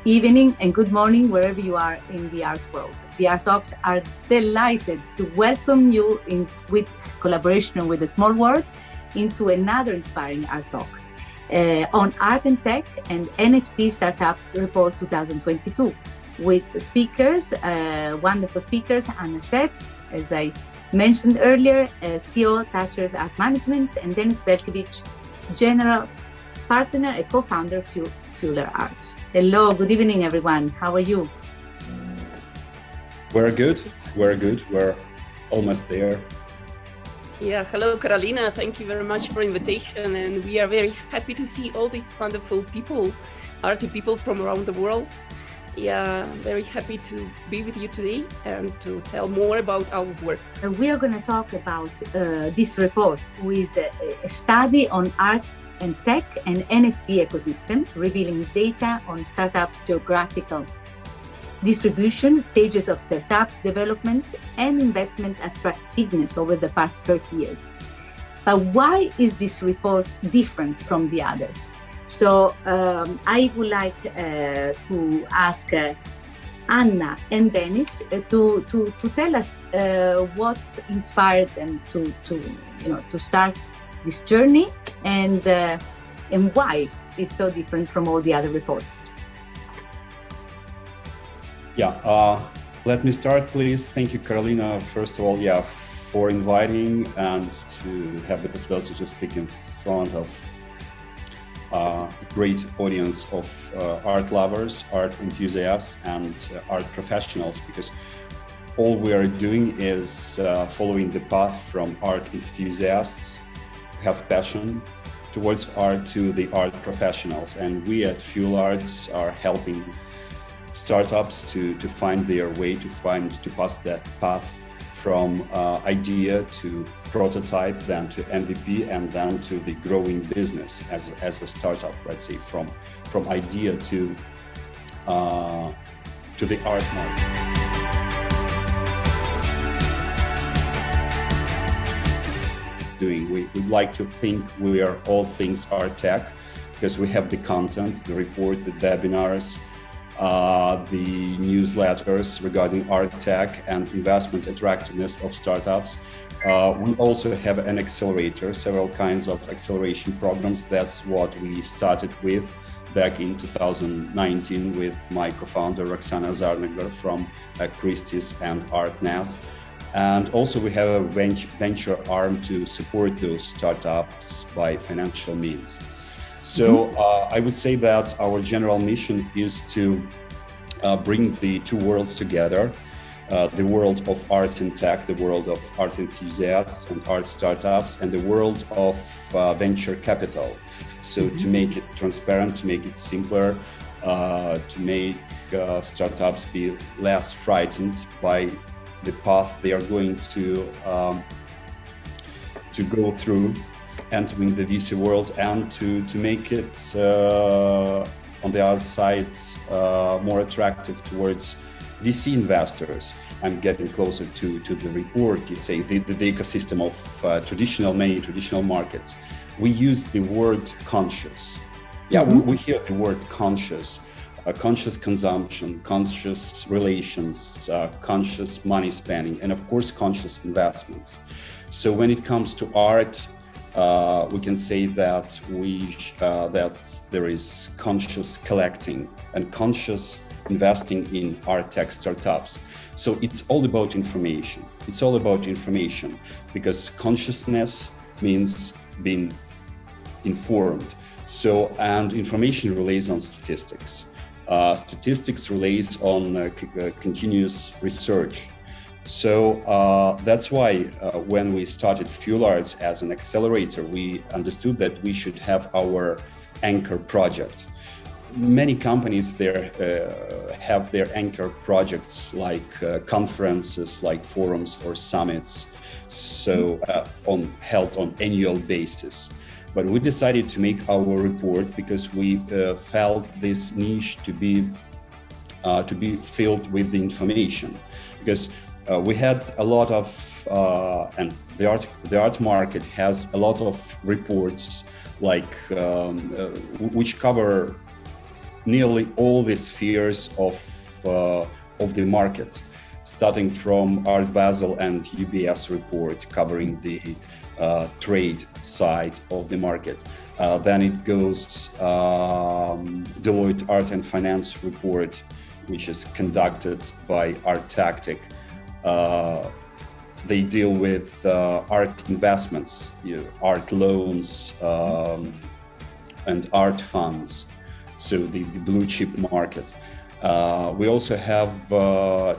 evening, and good morning wherever you are in the art world. The Art Talks are delighted to welcome you with collaboration with the small world into another inspiring art talk on Art and Tech and NFT Startups Report 2022 with speakers, wonderful speakers, Anna Shvets, as I mentioned earlier, CEO TAtchers Art Management, and Denis Belkevich, General Partner and co-founder of FUELARTS. Hello, good evening, everyone. How are you? We're good. We're almost there. Yeah, hello, Carolina. Thank you very much for invitation. And we are very happy to see all these wonderful people, arty people from around the world. Yeah, very happy to be with you today and to tell more about our work. We are going to talk about this report with a study on art and tech and NFT ecosystem, revealing data on startups' geographical distribution, stages of startups development, and investment attractiveness over the past 30 years. But why is this report different from the others? So I would like to ask Anna and Denis to tell us what inspired them to start this journey and why it's so different from all the other reports. Yeah, let me start, please. Thank you, Carolina, first of all, for inviting and to have the possibility to speak in front of a great audience of art lovers, art enthusiasts, and art professionals, because all we are doing is following the path from art enthusiasts who have passion towards art to the art professionals. And we at FUELARTS are helping startups to find their way, to pass that path from idea to prototype, then to MVP, and then to the growing business as a startup. Let's say from idea to the art market. We would like to think we are all things art tech, because we have the content, the report, the webinars, the newsletters regarding art tech and investment attractiveness of startups. We also have an accelerator, several kinds of acceleration programs. That's what we started with back in 2019 with my co-founder Roxana Zarnegler from Christie's and ArtNet. And also we have a venture arm to support those startups by financial means. So I would say that our general mission is to bring the two worlds together, the world of art and tech, the world of art enthusiasts and art startups, and the world of venture capital. So to make it transparent, to make it simpler, to make startups be less frightened by the path they are going to go through entering the VC world, and to make it on the other side more attractive towards VC investors. I'm getting closer to the report. It's the ecosystem of many traditional markets. We use the word conscious. Yeah, we hear the word conscious. Conscious consumption, conscious relations, conscious money spending, and of course conscious investments. So when it comes to art, we can say that there is conscious collecting and conscious investing in art tech startups. So it's all about information. It's all about information, because consciousness means being informed. So, and information relies on statistics. Statistics relies on continuous research. So that's why when we started FUELARTS as an accelerator, we understood that we should have our anchor project. Many companies there have their anchor projects like conferences, like forums or summits, so held on annual basis. But we decided to make our report because we felt this niche to be filled with the information, because we had a lot of and the art market has a lot of reports like which cover nearly all the spheres of the market, starting from Art Basel and UBS report covering the trade side of the market. Then it goes Deloitte Art and Finance report, which is conducted by ART+TECH. They deal with art investments, art loans, and art funds, so the blue chip market. We also have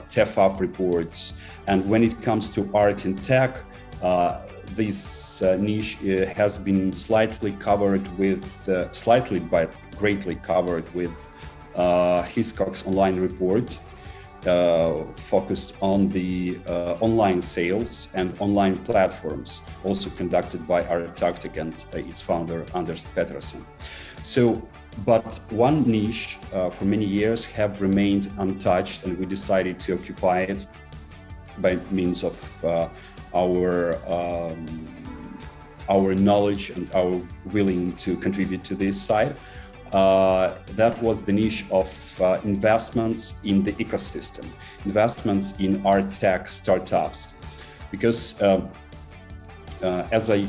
TEFAF reports, and when it comes to art and tech, this niche has been slightly covered with, slightly but greatly covered with Hiscox's online report, focused on the online sales and online platforms, also conducted by ART+TECH and its founder, Anders Pettersson. So, but one niche for many years have remained untouched, and we decided to occupy it by means of our knowledge and our willing to contribute to this side. That was the niche of investments in the ecosystem, investments in art-tech startups. Because as I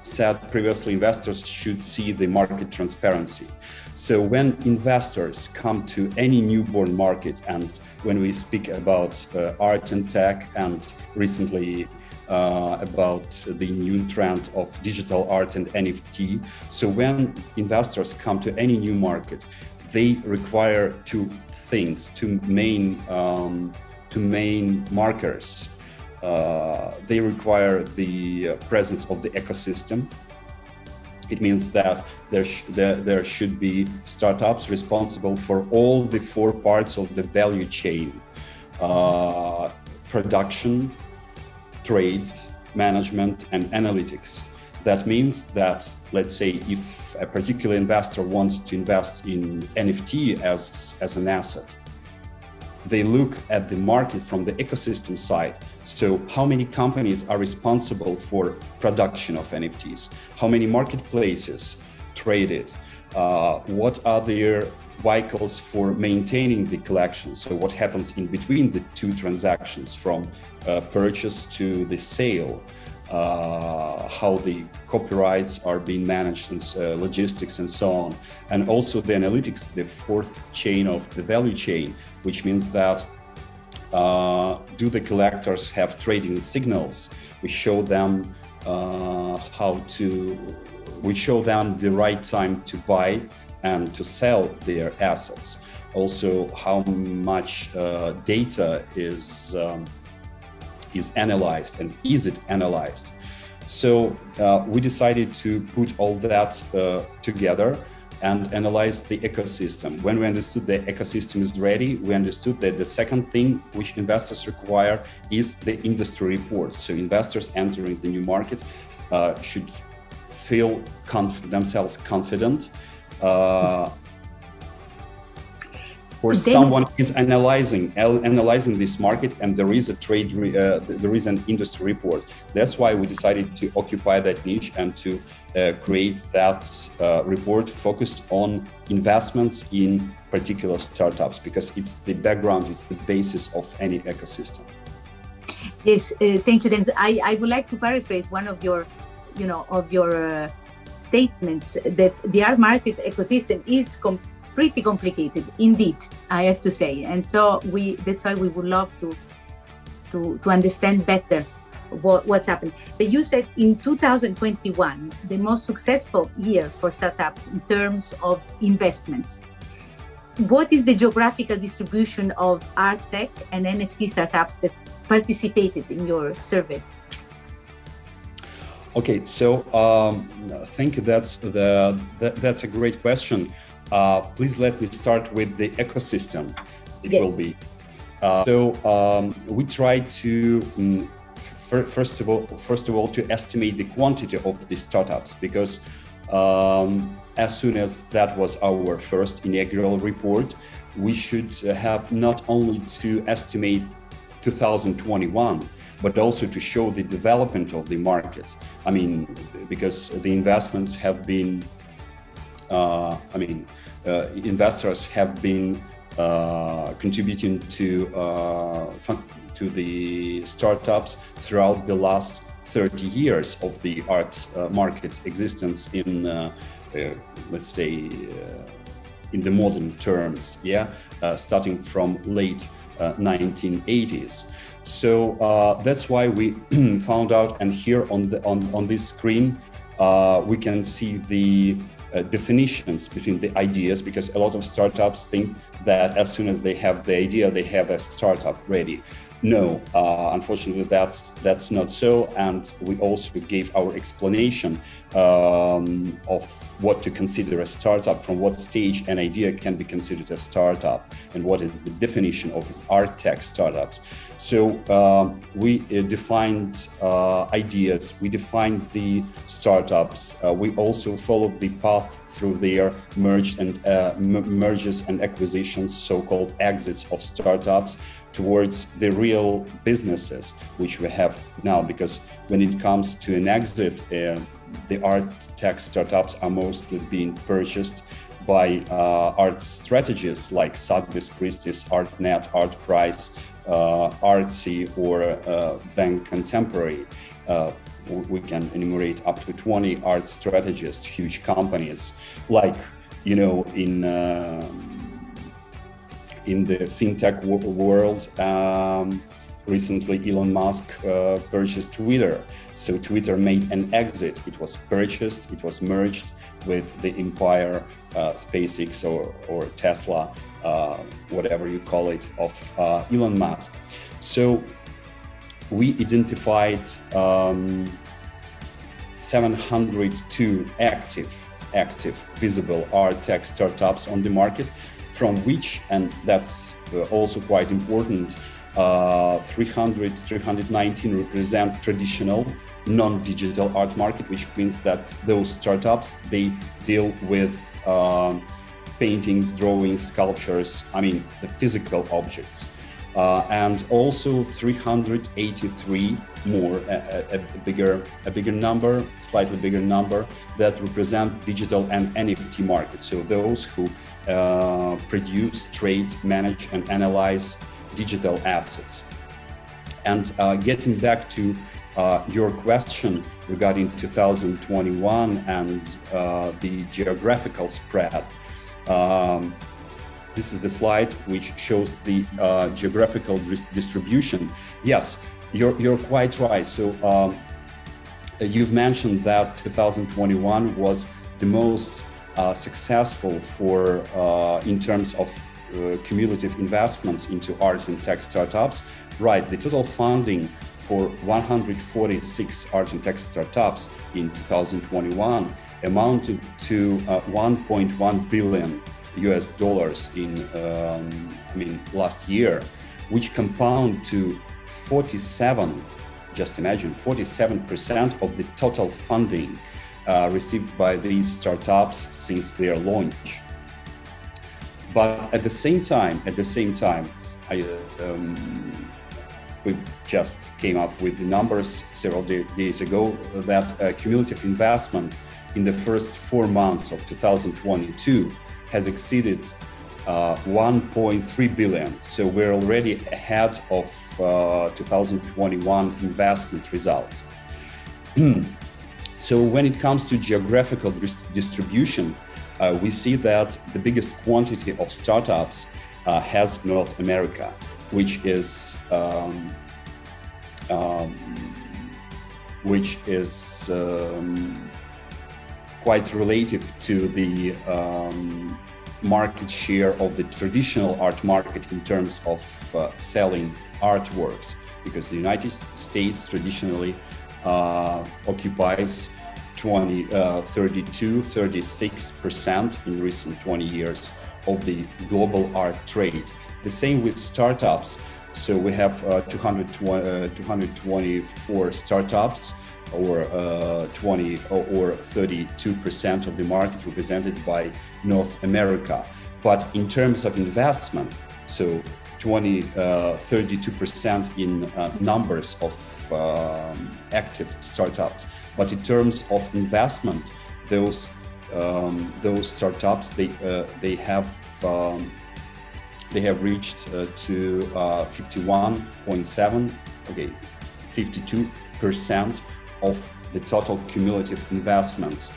said previously, investors should see the market transparency. So when investors come to any newborn market, and when we speak about art and tech, and recently about the new trend of digital art and NFT. So when investors come to any new market, they require two things, two main markers. They require the presence of the ecosystem. It means that there should be startups responsible for all the 4 parts of the value chain: production, trade, management, and analytics. That means that, let's say, if a particular investor wants to invest in NFT as an asset, they look at the market from the ecosystem side. So how many companies are responsible for production of NFTs? How many marketplaces trade it? What are their vehicles for maintaining the collection? So what happens in between the 2 transactions, from purchase to the sale? How the copyrights are being managed, and logistics and so on. And also the analytics, the 4th chain of the value chain, which means that do the collectors have trading signals? We show them we show them the right time to buy and to sell their assets. Also, how much data is analyzed, and is it analyzed? So we decided to put all that together and analyze the ecosystem. When we understood the ecosystem is ready, we understood that the second thing which investors require is the industry report. So investors entering the new market should feel themselves confident. Or someone is analyzing this market, and there is a there is an industry report. That's why we decided to occupy that niche and to create that report focused on investments in particular startups, because it's the background, it's the basis of any ecosystem. Yes, thank you, Denis. I would like to paraphrase one of your, statements, that the art market ecosystem is pretty complicated indeed, I have to say, and so that's why we would love to understand better what's happening. But you said in 2021, the most successful year for startups in terms of investments. What is the geographical distribution of art, tech, and NFT startups that participated in your survey? Okay, so I think that's a great question. Please let me start with the ecosystem. It will be. We try to first of all to estimate the quantity of the startups, because as soon as that was our first inaugural report, we should have not only to estimate 2021, but also to show the development of the market. I mean, because the investments have been investors have been contributing to the startups throughout the last 30 years of the art market existence in, let's say, in the modern terms, starting from late 1980s. So that's why we found out, and here on this screen we can see the definitions between the ideas, because a lot of startups think that as soon as they have the idea, they have a startup ready. No, unfortunately, that's not so. And we also gave our explanation of what to consider a startup, from what stage an idea can be considered a startup, and what is the definition of ART+TECH startups. So we defined ideas, we defined the startups, we also followed the path through their mergers and acquisitions, so-called exits of startups, towards the real businesses which we have now. Because when it comes to an exit, the art-tech startups are mostly being purchased by art strategies like Sotheby's, Christie's, ArtNet, ArtPrice, Artsy, or Van Contemporary. We can enumerate up to 20 art strategists, huge companies, like, you know, in the fintech world. Recently, Elon Musk purchased Twitter. So Twitter made an exit. It was purchased, it was merged with the empire, SpaceX or Tesla, whatever you call it, of Elon Musk. So we identified 702 active visible art-tech startups on the market, from which, and that's also quite important, 319 represent traditional non-digital art market, which means that those startups, they deal with paintings, drawings, sculptures, I mean the physical objects. And also 383 more, a bigger number, slightly bigger number, that represent digital and NFT markets. So those who produce, trade, manage, and analyze digital assets. And getting back to your question regarding 2021 and the geographical spread, this is the slide which shows the geographical distribution. Yes, you're quite right. So you've mentioned that 2021 was the most successful for in terms of cumulative investments into art and tech startups. Right, the total funding for 146 art and tech startups in 2021 amounted to $1.1 billion in last year, which compound to 47, just imagine, 47% of the total funding received by these startups since their launch. But at the same time, we just came up with the numbers several days ago that cumulative investment in the first 4 months of 2022 has exceeded 1.3 billion. So we're already ahead of 2021 investment results. So when it comes to geographical distribution, we see that the biggest quantity of startups has North America, which is quite related to the market share of the traditional art market in terms of selling artworks, because the United States traditionally occupies 36% in recent 20 years of the global art trade. The same with startups. So we have 224 startups, or 32% of the market represented by North America. But in terms of investment, so 32% in numbers of active startups. But in terms of investment, those those startups, they have reached to 51.7, okay, 52% of the total cumulative investments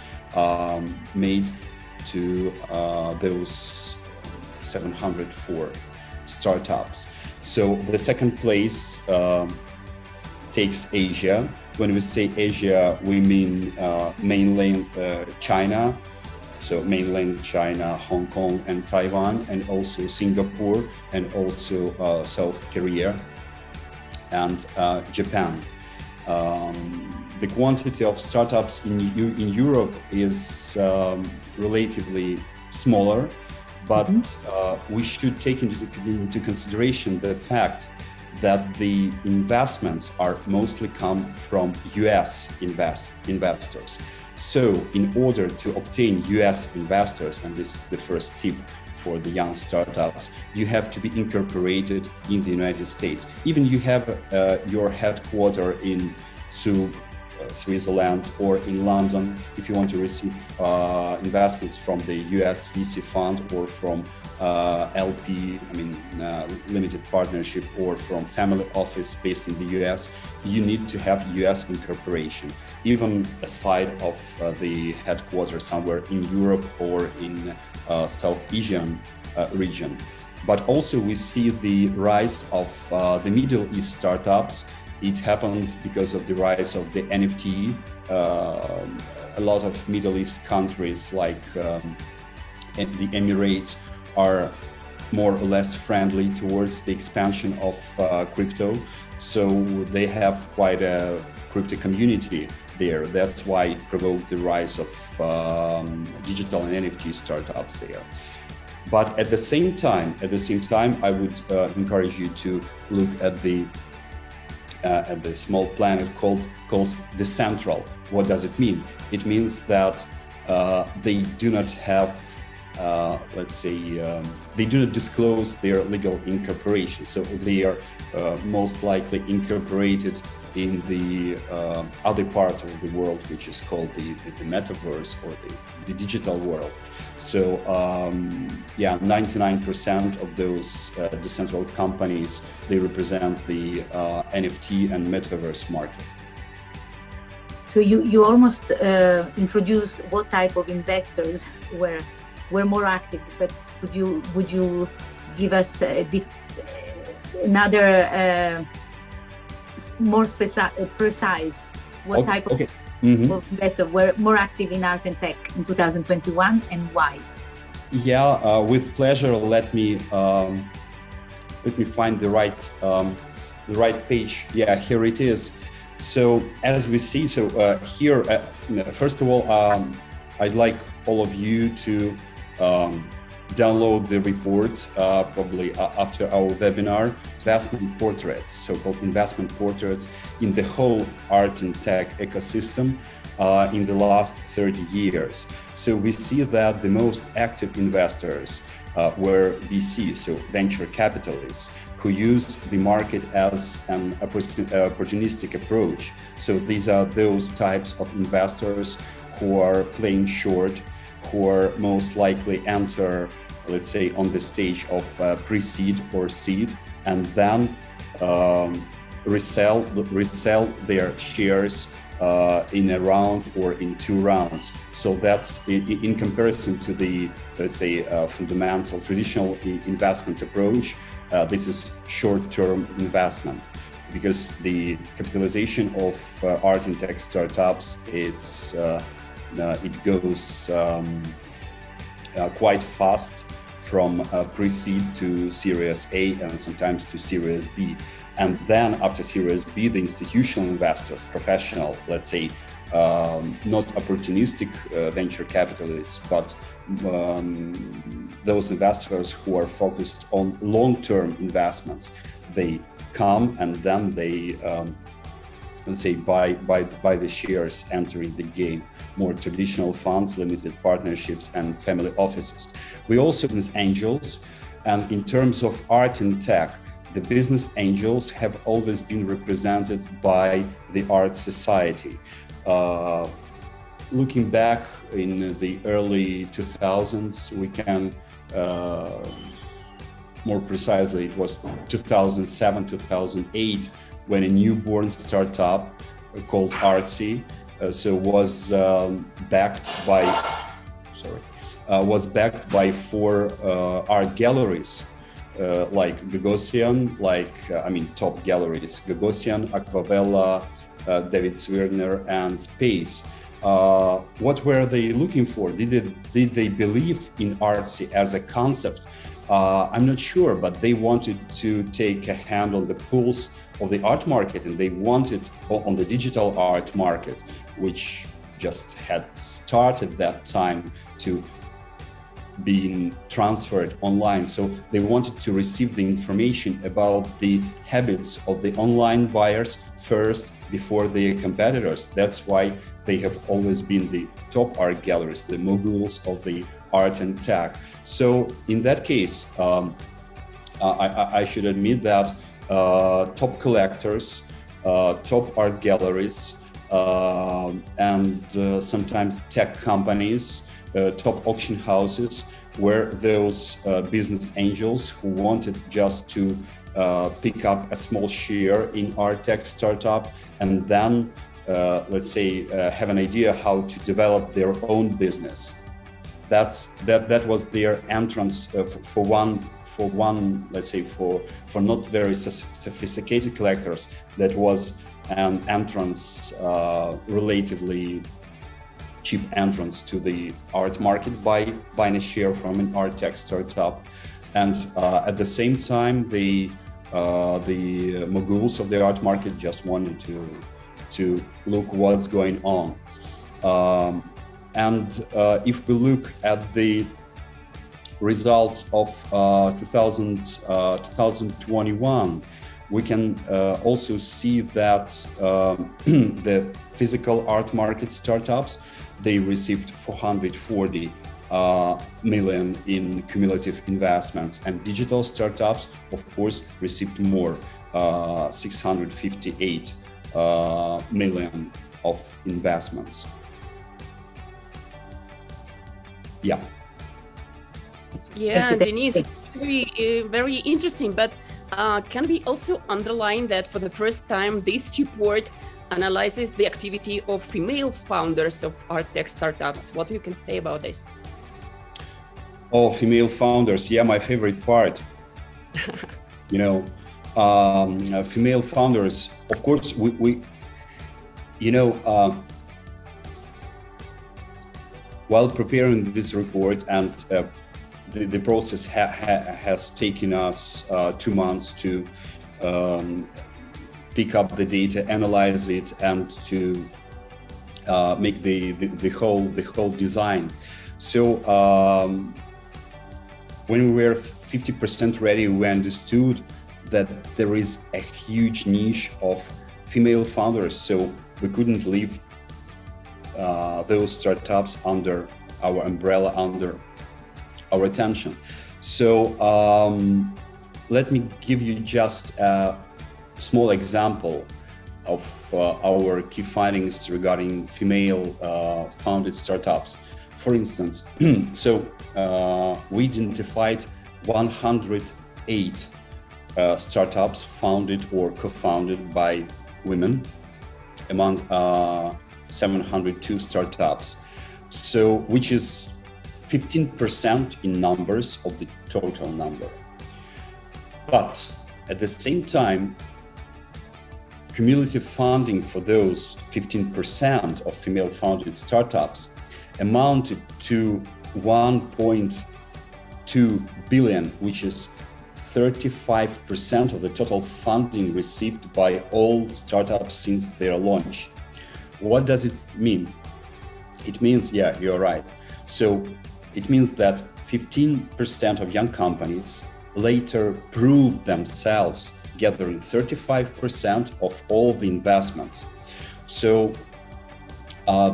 made to those 704 startups. So the second place takes Asia. When we say Asia, we mean mainland China, so mainland China, Hong Kong and Taiwan, and also Singapore, and also South Korea and Japan. The quantity of startups in Europe is relatively smaller, but we should take into consideration the fact that the investments are mostly come from US investors. So in order to obtain US investors, and this is the first tip for the young startups, you have to be incorporated in the United States. Even you have your headquarters in Zug, Switzerland, or in London, if you want to receive investments from the US VC fund or from LP, limited partnership, or from family office based in the US, you need to have US incorporation, even aside of the headquarters somewhere in Europe or in South Asian region. But also we see the rise of the Middle East startups. It happened because of the rise of the NFT. A lot of Middle East countries like the Emirates are more or less friendly towards the expansion of crypto. So they have quite a crypto community there. That's why it provoked the rise of digital and NFT startups there. But at the same time, I would encourage you to look at the small planet called decentral. What does it mean? It means that they do not have, they do not disclose their legal incorporation. So they are most likely incorporated in the other part of the world, which is called the metaverse or the digital world. So 99% of those decentral companies, they represent the NFT and metaverse market. So you almost introduced what type of investors were more active, but would you give us another more precise what type of investors were more active in art and tech in 2021 and why? Yeah, with pleasure. Let me find the right page. Yeah, here it is. So as we see, here, first of all, I'd like all of you to download the report probably after our webinar. Investment portraits, so-called investment portraits in the whole art and tech ecosystem in the last 30 years. So we see that the most active investors were VC, so venture capitalists, who used the market as an opportunistic approach. So these are those types of investors who are playing short, who are most likely enter, let's say, on the stage of pre-seed or seed, and then resell their shares in a round or in 2 rounds. So that's in comparison to the, let's say, fundamental traditional investment approach. This is short-term investment, because the capitalization of art and tech startups, it goes quite fast from pre-seed to Series A and sometimes to Series B. And then after Series B, the institutional investors, professional, let's say, not opportunistic venture capitalists, but those investors who are focused on long-term investments, they come and then they, let's say, buy the shares, entering the game. More traditional funds, limited partnerships, and family offices. We also business angels, and in terms of art and tech, the business angels have always been represented by the art society. looking back in the early 2000s, we can, more precisely, it was 2007, 2008, when a newborn startup called Artsy, was backed by four art galleries, like Gagosian, top galleries, Gagosian, Aquavella, David Zwirner, and Pace. What were they looking for? Did they believe in Artsy as a concept? I'm not sure, but they wanted to take a hand on the pulse of the art market, and they wanted on the digital art market, which just had started that time to being transferred online. So they wanted to receive the information about the habits of the online buyers first before their competitors. That's why they have always been the top art galleries, the moguls of the art and tech. So in that case, I should admit that top collectors, top art galleries, and sometimes tech companies, top auction houses were those business angels who wanted just to pick up a small share in art tech startup, and then have an idea how to develop their own business. That was their entrance for not very sophisticated collectors. That was an entrance, relatively cheap entrance to the art market by buying a share from an art tech startup. And at the same time, the moguls of the art market just wanted to look what's going on. If we look at the results of 2021, we can also see that the physical art market startups, they received 440 million in cumulative investments, and digital startups, of course, received more, 658 million of investments. Yeah, Denis, very interesting, but can we also underline that for the first time this report analyzes the activity of female founders of art tech startups? What you can say about this? Oh, female founders, yeah, my favorite part. Female founders, of course, while preparing this report, and the process has taken us 2 months to pick up the data, analyze it, and to make the whole design. So when we were 50% ready, we understood that there is a huge niche of female founders. So we couldn't leave those startups under our umbrella, under our attention. So let me give you just a small example of our key findings regarding female founded startups. For instance, we identified 108 startups founded or co-founded by women among 702 startups, which is 15% in numbers of the total number. But at the same time, cumulative funding for those 15% of female founded startups amounted to 1.2 billion, which is 35% of the total funding received by all startups since their launch. What does it mean? It means, yeah, you're right. So it means that 15% of young companies later proved themselves, gathering 35% of all the investments. So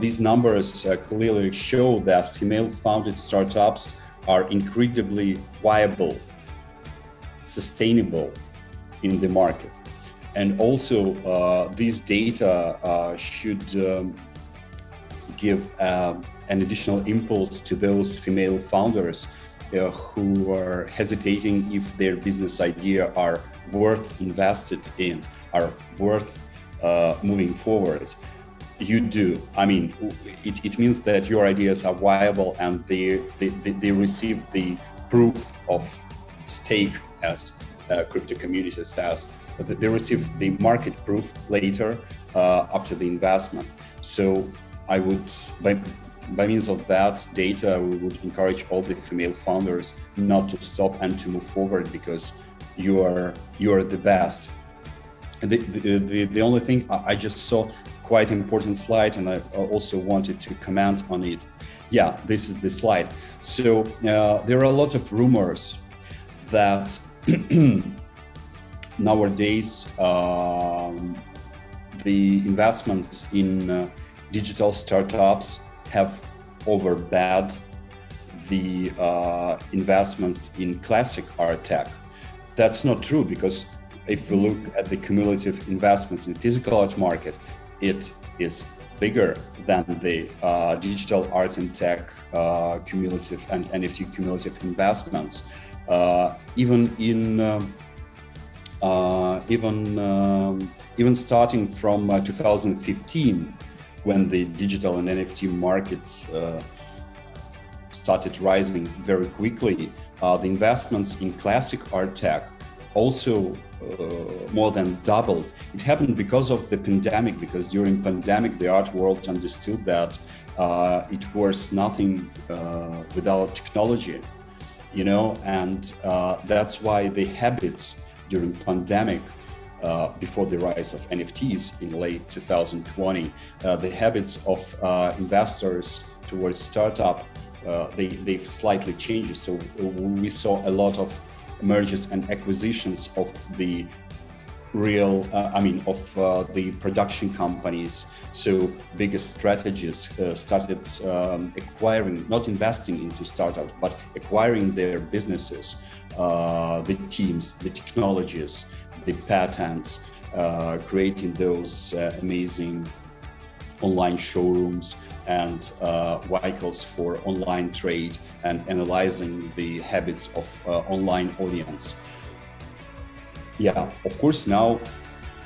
these numbers clearly show that female-founded startups are incredibly viable, sustainable in the market. And also these data should give an additional impulse to those female founders who are hesitating if their business idea are worth invested in, are worth moving forward. You do. I mean, it means that your ideas are viable and they receive the proof of stake, as crypto community says. They receive the market proof later after the investment. So I would, by means of that data, we would encourage all the female founders not to stop and to move forward, because you are the best. The only thing I just saw quite important slide, and I also wanted to comment on it. Yeah, this is the slide. So there are a lot of rumors that nowadays the investments in digital startups have overbid the investments in classic art tech. That's not true, because if we look at the cumulative investments in physical art market, it is bigger than the digital art and tech cumulative and NFT cumulative investments. Even starting from 2015, when the digital and NFT markets started rising very quickly, the investments in classic art tech also more than doubled. It happened because of the pandemic, because during pandemic, the art world understood that it was nothing without technology, you know, and that's why the habits during pandemic, before the rise of NFTs in late 2020, the habits of investors towards startup, they've slightly changed. So we saw a lot of mergers and acquisitions of the real, the production companies. So biggest strategies started acquiring, not investing into startups, but acquiring their businesses, the teams, the technologies, the patents, creating those amazing online showrooms and vehicles for online trade, and analyzing the habits of online audience. Yeah, of course, now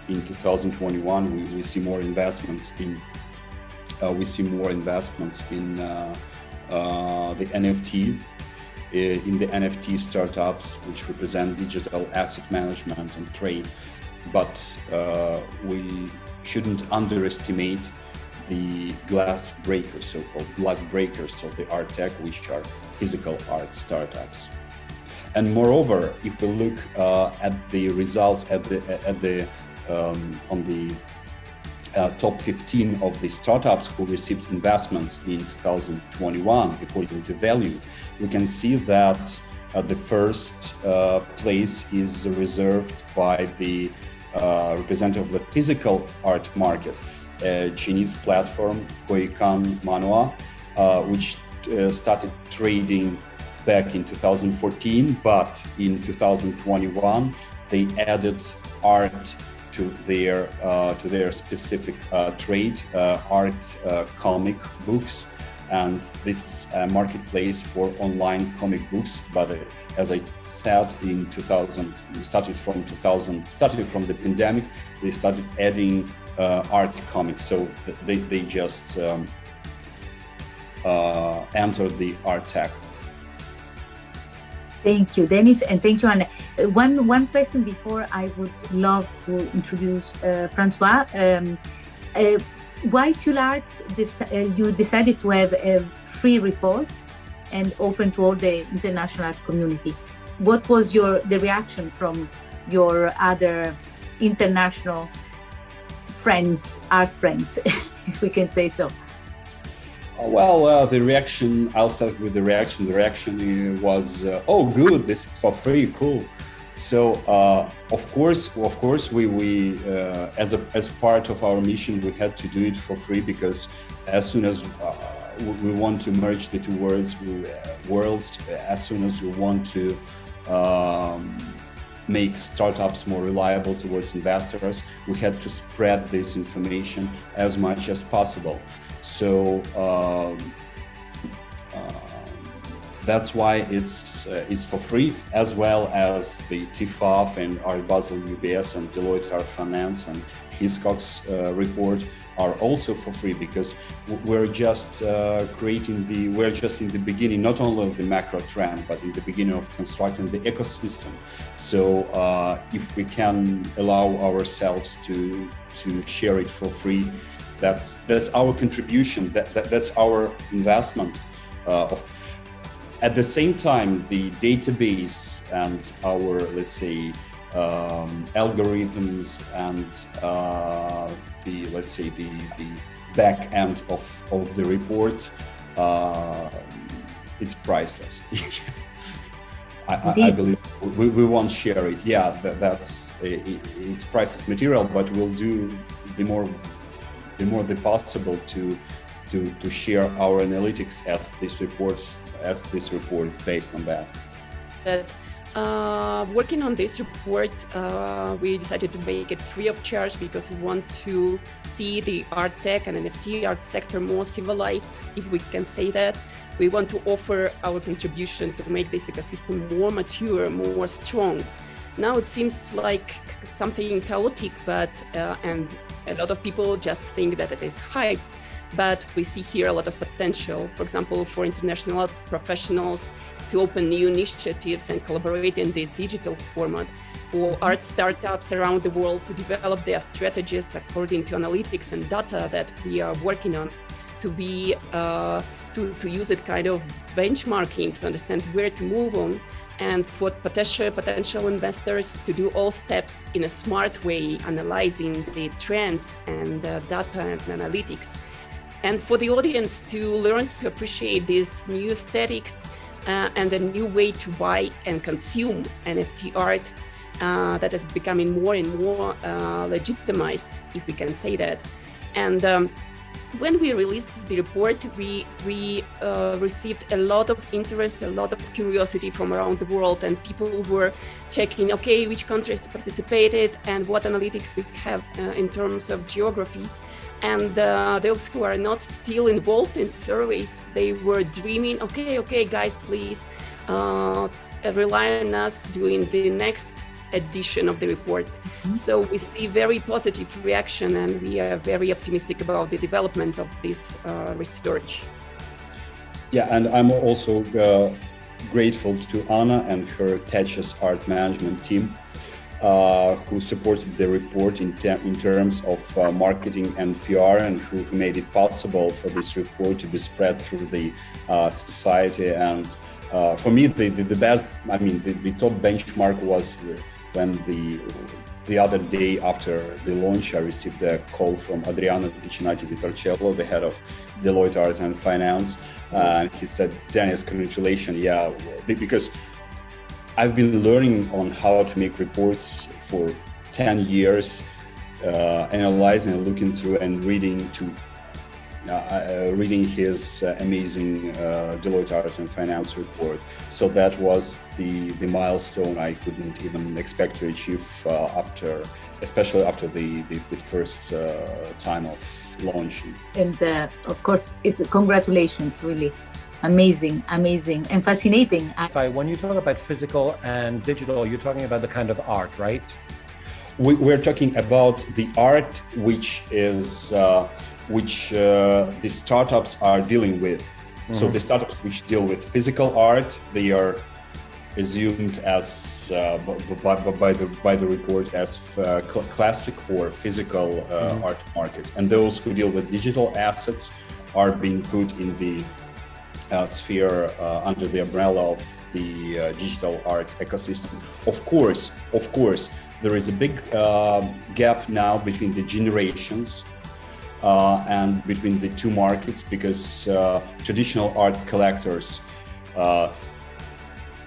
in 2021 we see more investments in the NFT, in the NFT startups, which represent digital asset management and trade. But we shouldn't underestimate the glass breakers, so-called glass breakers of the art tech, which are physical art startups. And moreover, if we look at the results on the top 15 of the startups who received investments in 2021 according to value, we can see that the first place is reserved by the representative of the physical art market, Chinese platform Koikan Manua, which started trading back in 2014, but in 2021 they added art to their specific trade, art comic books, and this is a marketplace for online comic books. But as I said, in 2000, started from the pandemic, they started adding art comics, so they just entered the art tech. Thank you, Denis, and thank you, Anna. One question before I would love to introduce Francois. Why FUELARTS you decided to have a free report and open to all the international art community? What was the reaction from your other international friends, art friends, if we can say so? Well, the reaction, I'll start with the reaction. The reaction was, oh, good, this is for free, cool. So, of course, we as part of our mission, we had to do it for free, because as soon as we want to merge the two worlds, as soon as we want to make startups more reliable towards investors, we had to spread this information as much as possible. So that's why it's for free, as well as the TFAF and Art Basel UBS and Deloitte Art Finance and Hiscox report are also for free, because we're just we're just in the beginning, not only of the macro trend, but in the beginning of constructing the ecosystem. So if we can allow ourselves to share it for free, that's our contribution, that's our investment. At the same time, the database and our, let's say, algorithms and the back end of the report, it's priceless. I believe we won't share it. Yeah, it's priceless material, but we'll do the more possible to share our analytics as this report based on that. Working on this report, we decided to make it free of charge, because we want to see the art tech and NFT art sector more civilized, if we can say that. We want to offer our contribution to make this ecosystem more mature, more strong. Now it seems like something chaotic, but and a lot of people just think that it is hype. But we see here a lot of potential, for example, for international professionals to open new initiatives and collaborate in this digital format, for art startups around the world to develop their strategies according to analytics and data that we are working on, to be to use it kind of benchmarking to understand where to move on, and for potential investors to do all steps in a smart way, analyzing the trends and data and analytics. And for the audience to learn to appreciate these new aesthetics and a new way to buy and consume NFT art that is becoming more and more legitimized, if we can say that. And when we released the report, we received a lot of interest, a lot of curiosity from around the world, and people were checking, okay, which countries participated and what analytics we have in terms of geography. And those who are not still involved in surveys, they were dreaming, okay, guys, please rely on us during the next edition of the report. Mm-hmm. So we see very positive reaction, and we are very optimistic about the development of this research. Yeah, and I'm also grateful to Anna and her TAtchers Art Management team, who supported the report in terms of marketing and PR, and who made it possible for this report to be spread through the society. And for me, the best, the top benchmark was when the other day after the launch, I received a call from Adriano Piccinatti di Torcello, the head of Deloitte Art and Finance. And he said, Denis, congratulations. Yeah, because I've been learning on how to make reports for 10 years, analyzing and looking through and reading his amazing Deloitte Art and Finance report. So that was the milestone I couldn't even expect to achieve especially after the first time of launching. And of course, it's congratulations, really. Amazing and fascinating. When you talk about physical and digital, you're talking about the kind of art, right? We're talking about the art which the startups are dealing with. Mm-hmm. So the startups which deal with physical art, they are assumed as by the report as classic or physical art market, and those who deal with digital assets are being put in the sphere under the umbrella of the digital art ecosystem. Of course, there is a big gap now between the generations and between the two markets, because traditional art collectors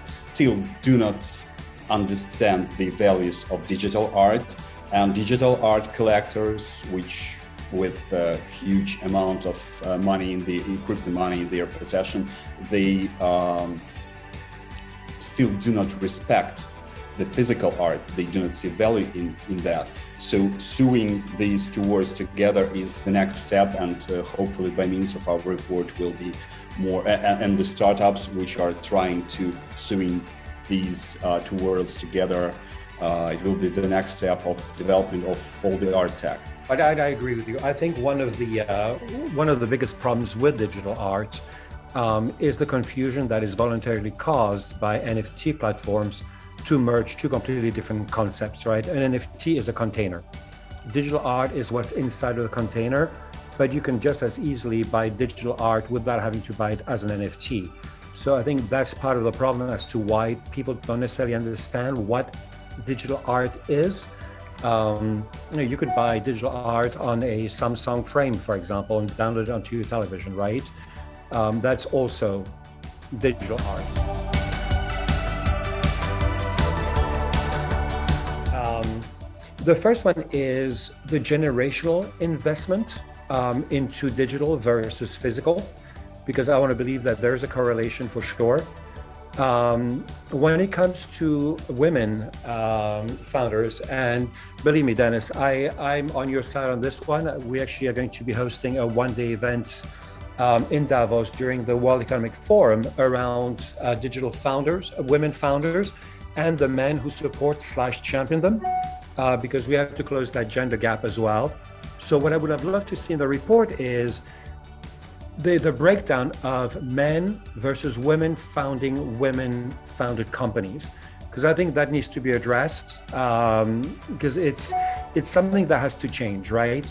still do not understand the values of digital art, and digital art collectors, which with a huge amount of money in the crypto money in their possession, they still do not respect the physical art. They do not see value in that. So sewing these two worlds together is the next step, and hopefully by means of our report will be more, and the startups which are trying to sewing these two worlds together, it will be the next step of development of all the art tech. I agree with you. I think one of the biggest problems with digital art is the confusion that is voluntarily caused by NFT platforms to merge two completely different concepts, right? An NFT is a container. Digital art is what's inside of the container, but you can just as easily buy digital art without having to buy it as an NFT. So I think that's part of the problem as to why people don't necessarily understand what digital art is. You could buy digital art on a Samsung frame, for example, and download it onto your television, right? That's also digital art. The first one is the generational investment into digital versus physical, because I want to believe that there's a correlation for sure. When it comes to women founders, and believe me, Dennis, I'm on your side on this one. We actually are going to be hosting a one-day event in Davos during the World Economic Forum around digital founders, women founders, and the men who support/champion them, because we have to close that gender gap as well. So what I would have loved to see in the report is the breakdown of men versus women founding women-founded companies, because I think that needs to be addressed, because it's something that has to change, right?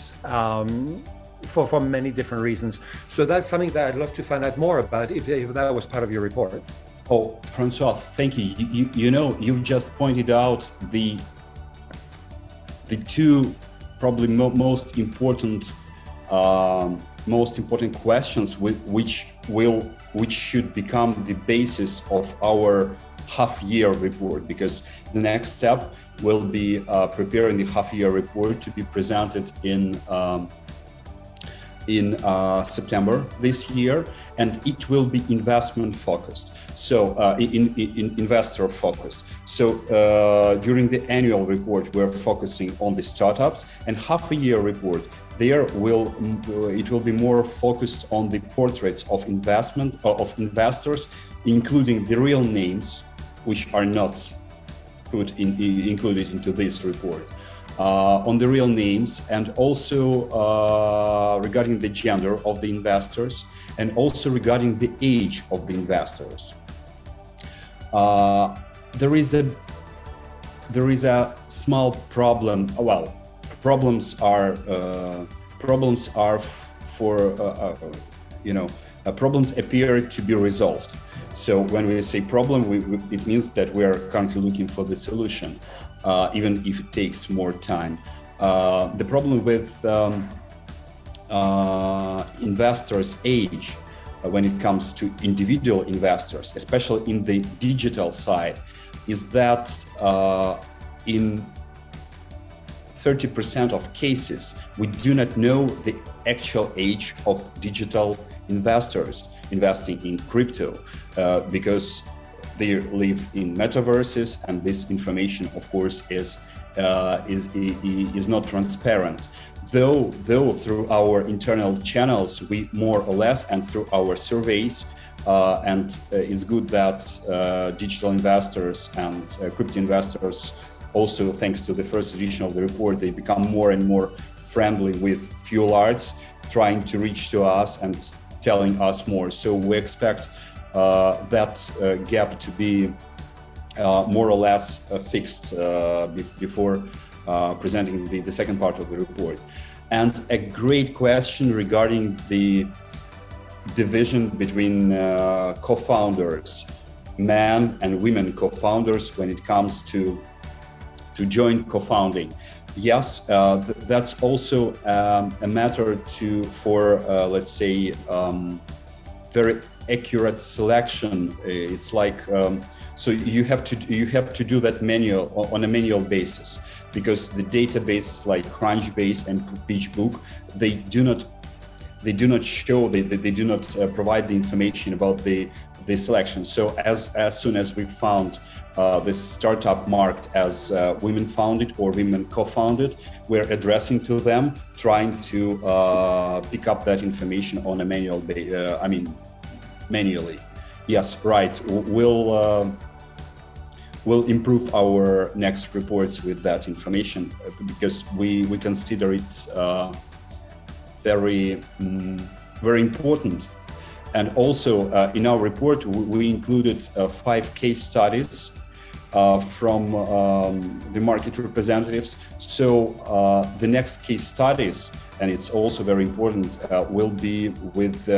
For many different reasons. So that's something that I'd love to find out more about if that was part of your report. Oh, Francois, thank you. You know, you just pointed out the two probably most important questions which should become the basis of our half-year report, because the next step will be preparing the half-year report to be presented in September this year, and it will be investment focused. So investor focused. So during the annual report, we're focusing on the startups, and half-a-year report it will be more focused on the portraits of investors, including the real names, which are not included into this report. On the real names, and also regarding the gender of the investors, and also regarding the age of the investors. There is a small problem. Well, problems are problems appear to be resolved. So when we say problem, it means that we are currently looking for the solution, even if it takes more time. The problem with investors' age, when it comes to individual investors, especially in the digital side, is that in 30% of cases, we do not know the actual age of digital investors investing in crypto, because they live in metaverses, and this information, of course, is not transparent. Though through our internal channels, we more or less, and through our surveys, and it's good that digital investors and crypto investors, also thanks to the first edition of the report, they become more and more friendly with FUELARTS, trying to reach to us and telling us more. So we expect that gap to be more or less fixed before presenting the second part of the report. And a great question regarding the division between co-founders, men and women co-founders, when it comes to joint co-founding. Yes, that's also a matter for let's say very accurate selection. It's like so you have to do that on a manual basis, because the databases like Crunchbase and PitchBook, they do not show, they do not provide the information about the the selection. So as soon as we found this startup marked as women founded or women co-founded, we're addressing to them, trying to pick up that information on a manually. Yes, right. We'll improve our next reports with that information because we consider it very important. And also in our report, we included 5 case studies from the market representatives. So the next case studies, and it's also very important, will be with,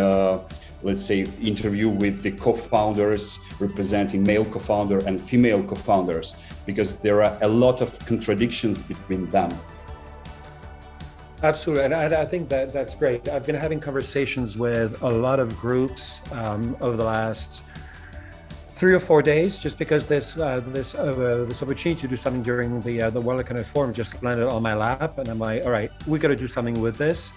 let's say, interview with the co-founders representing male co-founder and female co-founders, because there are a lot of contradictions between them. Absolutely, and I think that's great. I've been having conversations with a lot of groups over the last 3 or 4 days, just because this opportunity to do something during the World Economic Forum just landed on my lap, and I'm like, all right, we got to do something with this.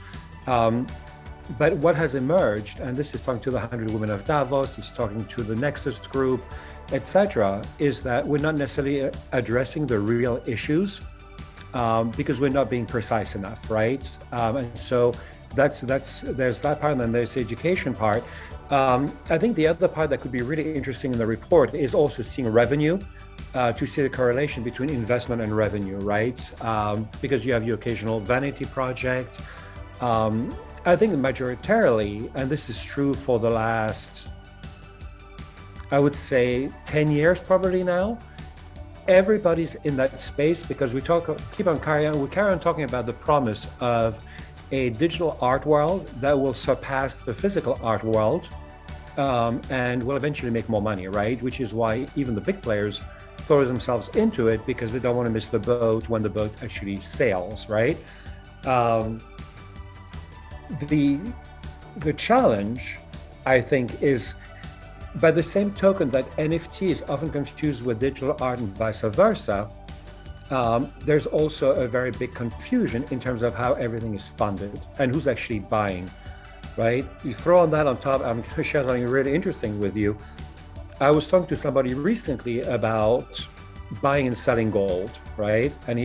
But what has emerged, and this is talking to the 100 Women of Davos, it's talking to the Nexus group, etc., is that we're not necessarily addressing the real issues because we're not being precise enough, right? And so there's that part, and then there's the education part. I think the other part that could be really interesting in the report is also seeing revenue, to see the correlation between investment and revenue, right? Because you have your occasional vanity project. I think majoritarily, and this is true for the last, I would say 10 years probably now, everybody's in that space because we carry on talking about the promise of a digital art world that will surpass the physical art world and will eventually make more money, right? Which is why even the big players throw themselves into it because they don't want to miss the boat when the boat actually sails, right? The challenge, I think, is by the same token that NFT is often confused with digital art and vice versa, there's also a very big confusion in terms of how everything is funded and who's actually buying, right? You throw on that on top, I'm going to share something really interesting with you. I was talking to somebody recently about buying and selling gold, right? And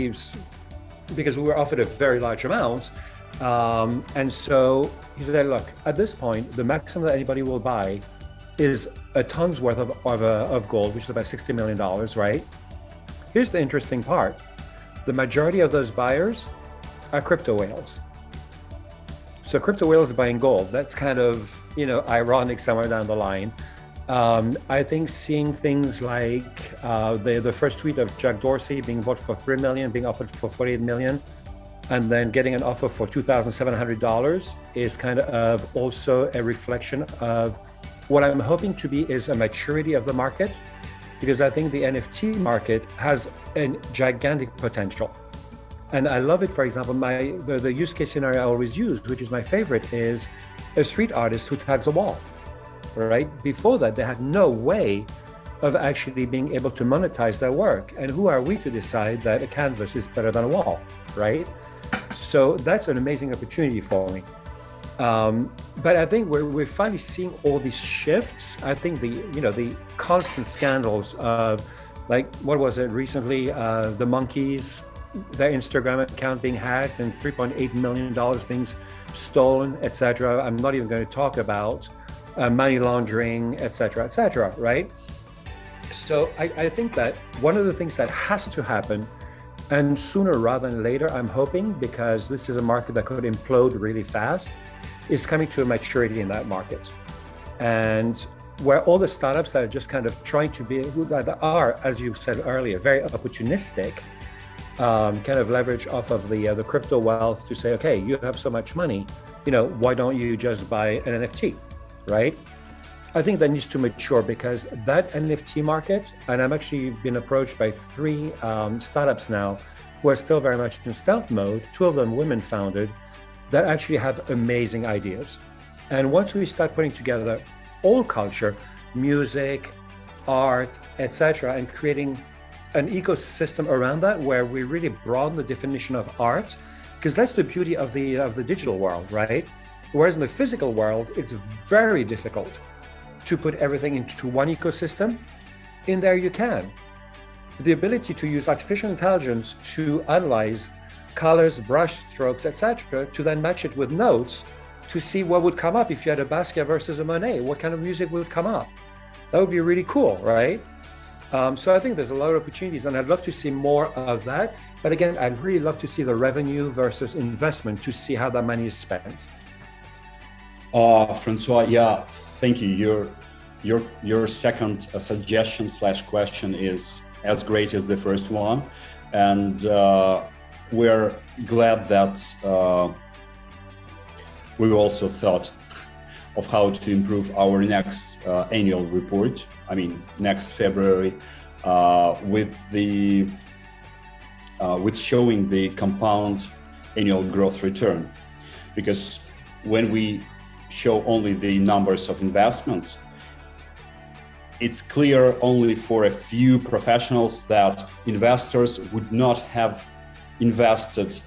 because we were offered a very large amount, and so he said, look, at this point, the maximum that anybody will buy is a ton's worth of gold, which is about $60 million, right? Here's the interesting part. The majority of those buyers are crypto whales. So crypto whales buying gold, that's kind of, ironic somewhere down the line. I think seeing things like the first tweet of Jack Dorsey being bought for $3 million, being offered for $48 million, and then getting an offer for $2,700 is kind of also a reflection of what I'm hoping to be is a maturity of the market, because I think the NFT market has a gigantic potential. And I love it. For example, the use case scenario I always use, which is my favorite, is a street artist who tags a wall, right? Before that, they had no way of actually being able to monetize their work. And who are we to decide that a canvas is better than a wall, right? So that's an amazing opportunity for me. But I think we're finally seeing all these shifts. I think the constant scandals of, like, what was it recently? The monkeys, their Instagram account being hacked and $3.8 million being stolen, etc. I'm not even going to talk about money laundering, etc., right? So I think that one of the things that has to happen, and sooner rather than later, I'm hoping, because this is a market that could implode really fast, is coming to a maturity in that market. And where all the startups that are just kind of trying to be, that are, as you said earlier, very opportunistic, kind of leverage off of the crypto wealth to say, okay, you have so much money, why don't you just buy an NFT, right? I think that needs to mature, because that NFT market, and I'm actually been approached by 3 startups now who are still very much in stealth mode, 2 of them women founded, that actually have amazing ideas. And once we start putting together all culture, music, art, etc., and creating an ecosystem around that where we really broaden the definition of art, because that's the beauty of the digital world, right? Whereas in the physical world, it's very difficult to put everything into one ecosystem, in there you can. The ability to use artificial intelligence to analyze colors, brush strokes, etc., to then match it with notes to see what would come up if you had a Basquiat versus a Monet, what kind of music would come up. That would be really cool, right? So I think there's a lot of opportunities, and I'd love to see more of that. But again, I'd really love to see the revenue versus investment to see how that money is spent. Francois, yeah, thank you. Your second suggestion / question is as great as the first one, and we're glad that we also thought of how to improve our next annual report. I mean, next February, with showing the compound annual growth return, because when we show only the numbers of investments, it's clear only for a few professionals that investors would not have invested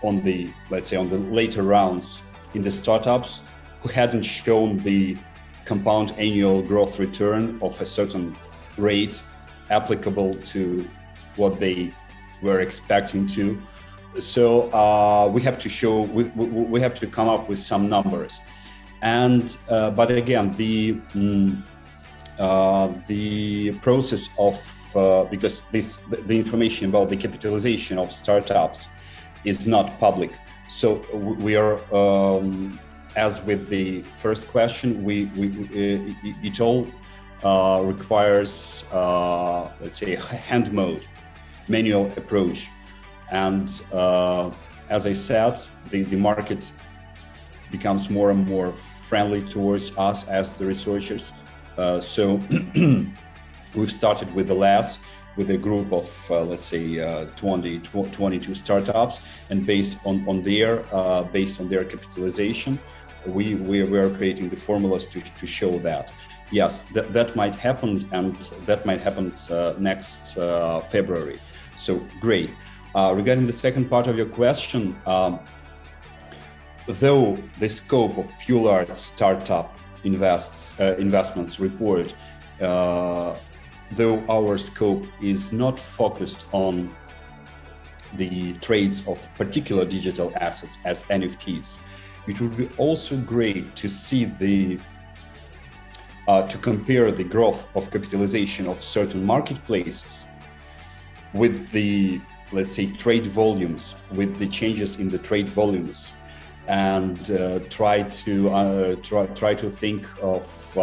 on the, let's say, on the later rounds in the startups who hadn't shown the compound annual growth return of a certain rate applicable to what they were expecting to. So we have to show, we have to come up with some numbers. And but again, the process of because the information about the capitalization of startups is not public. So we are, as with the first question, it all requires, let's say, hand mode, manual approach. And as I said, the market becomes more and more friendly towards us as the researchers. So we've started with the LAS, with a group of, let's say, 22 startups, and based on their capitalization, we are creating the formulas to show that. Yes, that might happen, and that might happen next February. So great. Regarding the second part of your question, though the scope of FUELARTS Startup Investments Report, though our scope is not focused on the trades of particular digital assets as NFTs, it would be also great to see to compare the growth of capitalization of certain marketplaces with the, let's say, trade volumes, with the changes in the trade volumes, and try to think of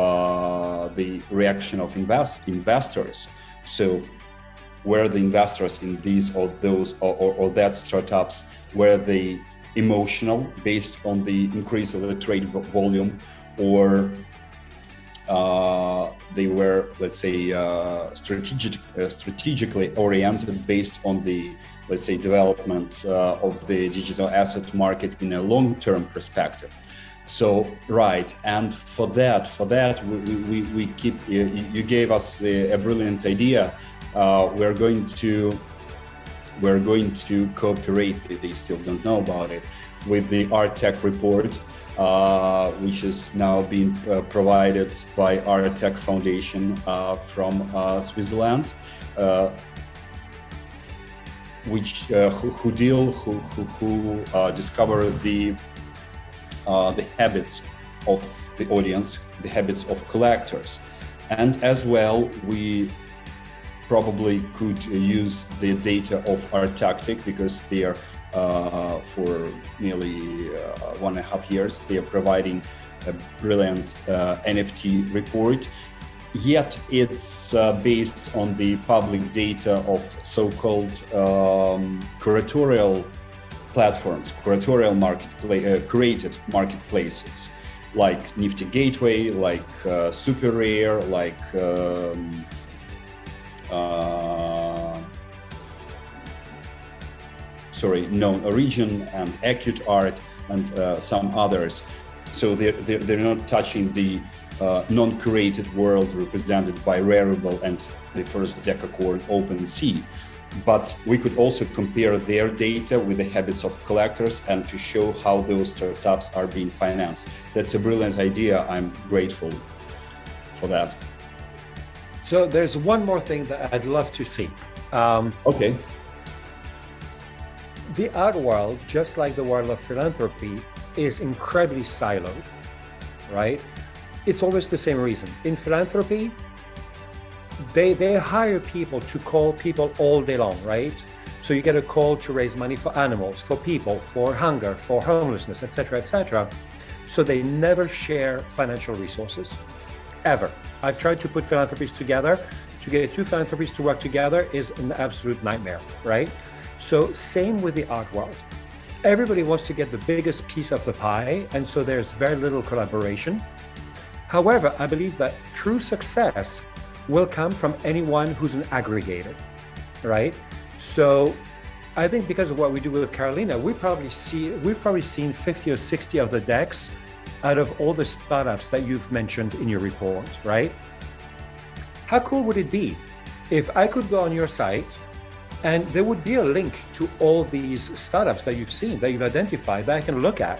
the reaction of investors. So were the investors in these or those or that startups, were they emotional based on the increase of the trade volume, or they were, let's say, strategically oriented based on the, let's say, development of the digital asset market in a long-term perspective. So, right, and for that, we keep. You gave us a brilliant idea. We're going to cooperate. They still don't know about it, with the ART+TECH report, which is now being provided by Art+TECH Foundation from Switzerland. Who discover the habits of the audience, the habits of collectors, and as well we probably could use the data of Art+TECH, because they are for nearly 1.5 years they are providing a brilliant NFT report. Yet it's based on the public data of so-called curatorial platforms, curatorial curated marketplaces, like Nifty Gateway, like Super Rare, like Known Origin and Acute Art and some others. So they're not touching the non-curated world represented by Rarible and the first decacorn OpenSea. But we could also compare their data with the habits of collectors and to show how those startups are being financed. That's a brilliant idea. I'm grateful for that. So there's one more thing that I'd love to see. Okay. The art world, just like the world of philanthropy, is incredibly siloed, right? It's always the same reason. In philanthropy, they hire people to call people all day long, right? So you get a call to raise money for animals, for people, for hunger, for homelessness, etc., etc. So they never share financial resources, ever. I've tried to put philanthropies together. To get two philanthropies to work together is an absolute nightmare, right? So same with the art world. Everybody wants to get the biggest piece of the pie, and so there's very little collaboration. However, I believe that true success will come from anyone who's an aggregator, right? So I think because of what we do with Carolina, we've probably seen 50 or 60 of the decks out of all the startups that you've mentioned in your report, right? How cool would it be if I could go on your site and there would be a link to all these startups that you've seen, that you've identified, that I can look at?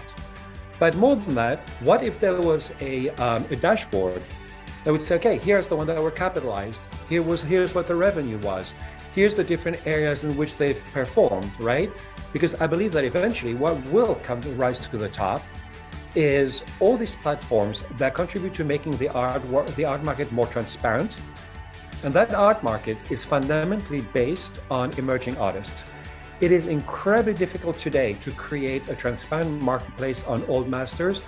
But more than that, what if there was a dashboard that would say, okay, here's the one that were capitalized. Here's what the revenue was. Here's the different areas in which they've performed, right? Because I believe that eventually what will rise to the top is all these platforms that contribute to making the art market more transparent. And that art market is fundamentally based on emerging artists. It is incredibly difficult today to create a transparent marketplace on old masters,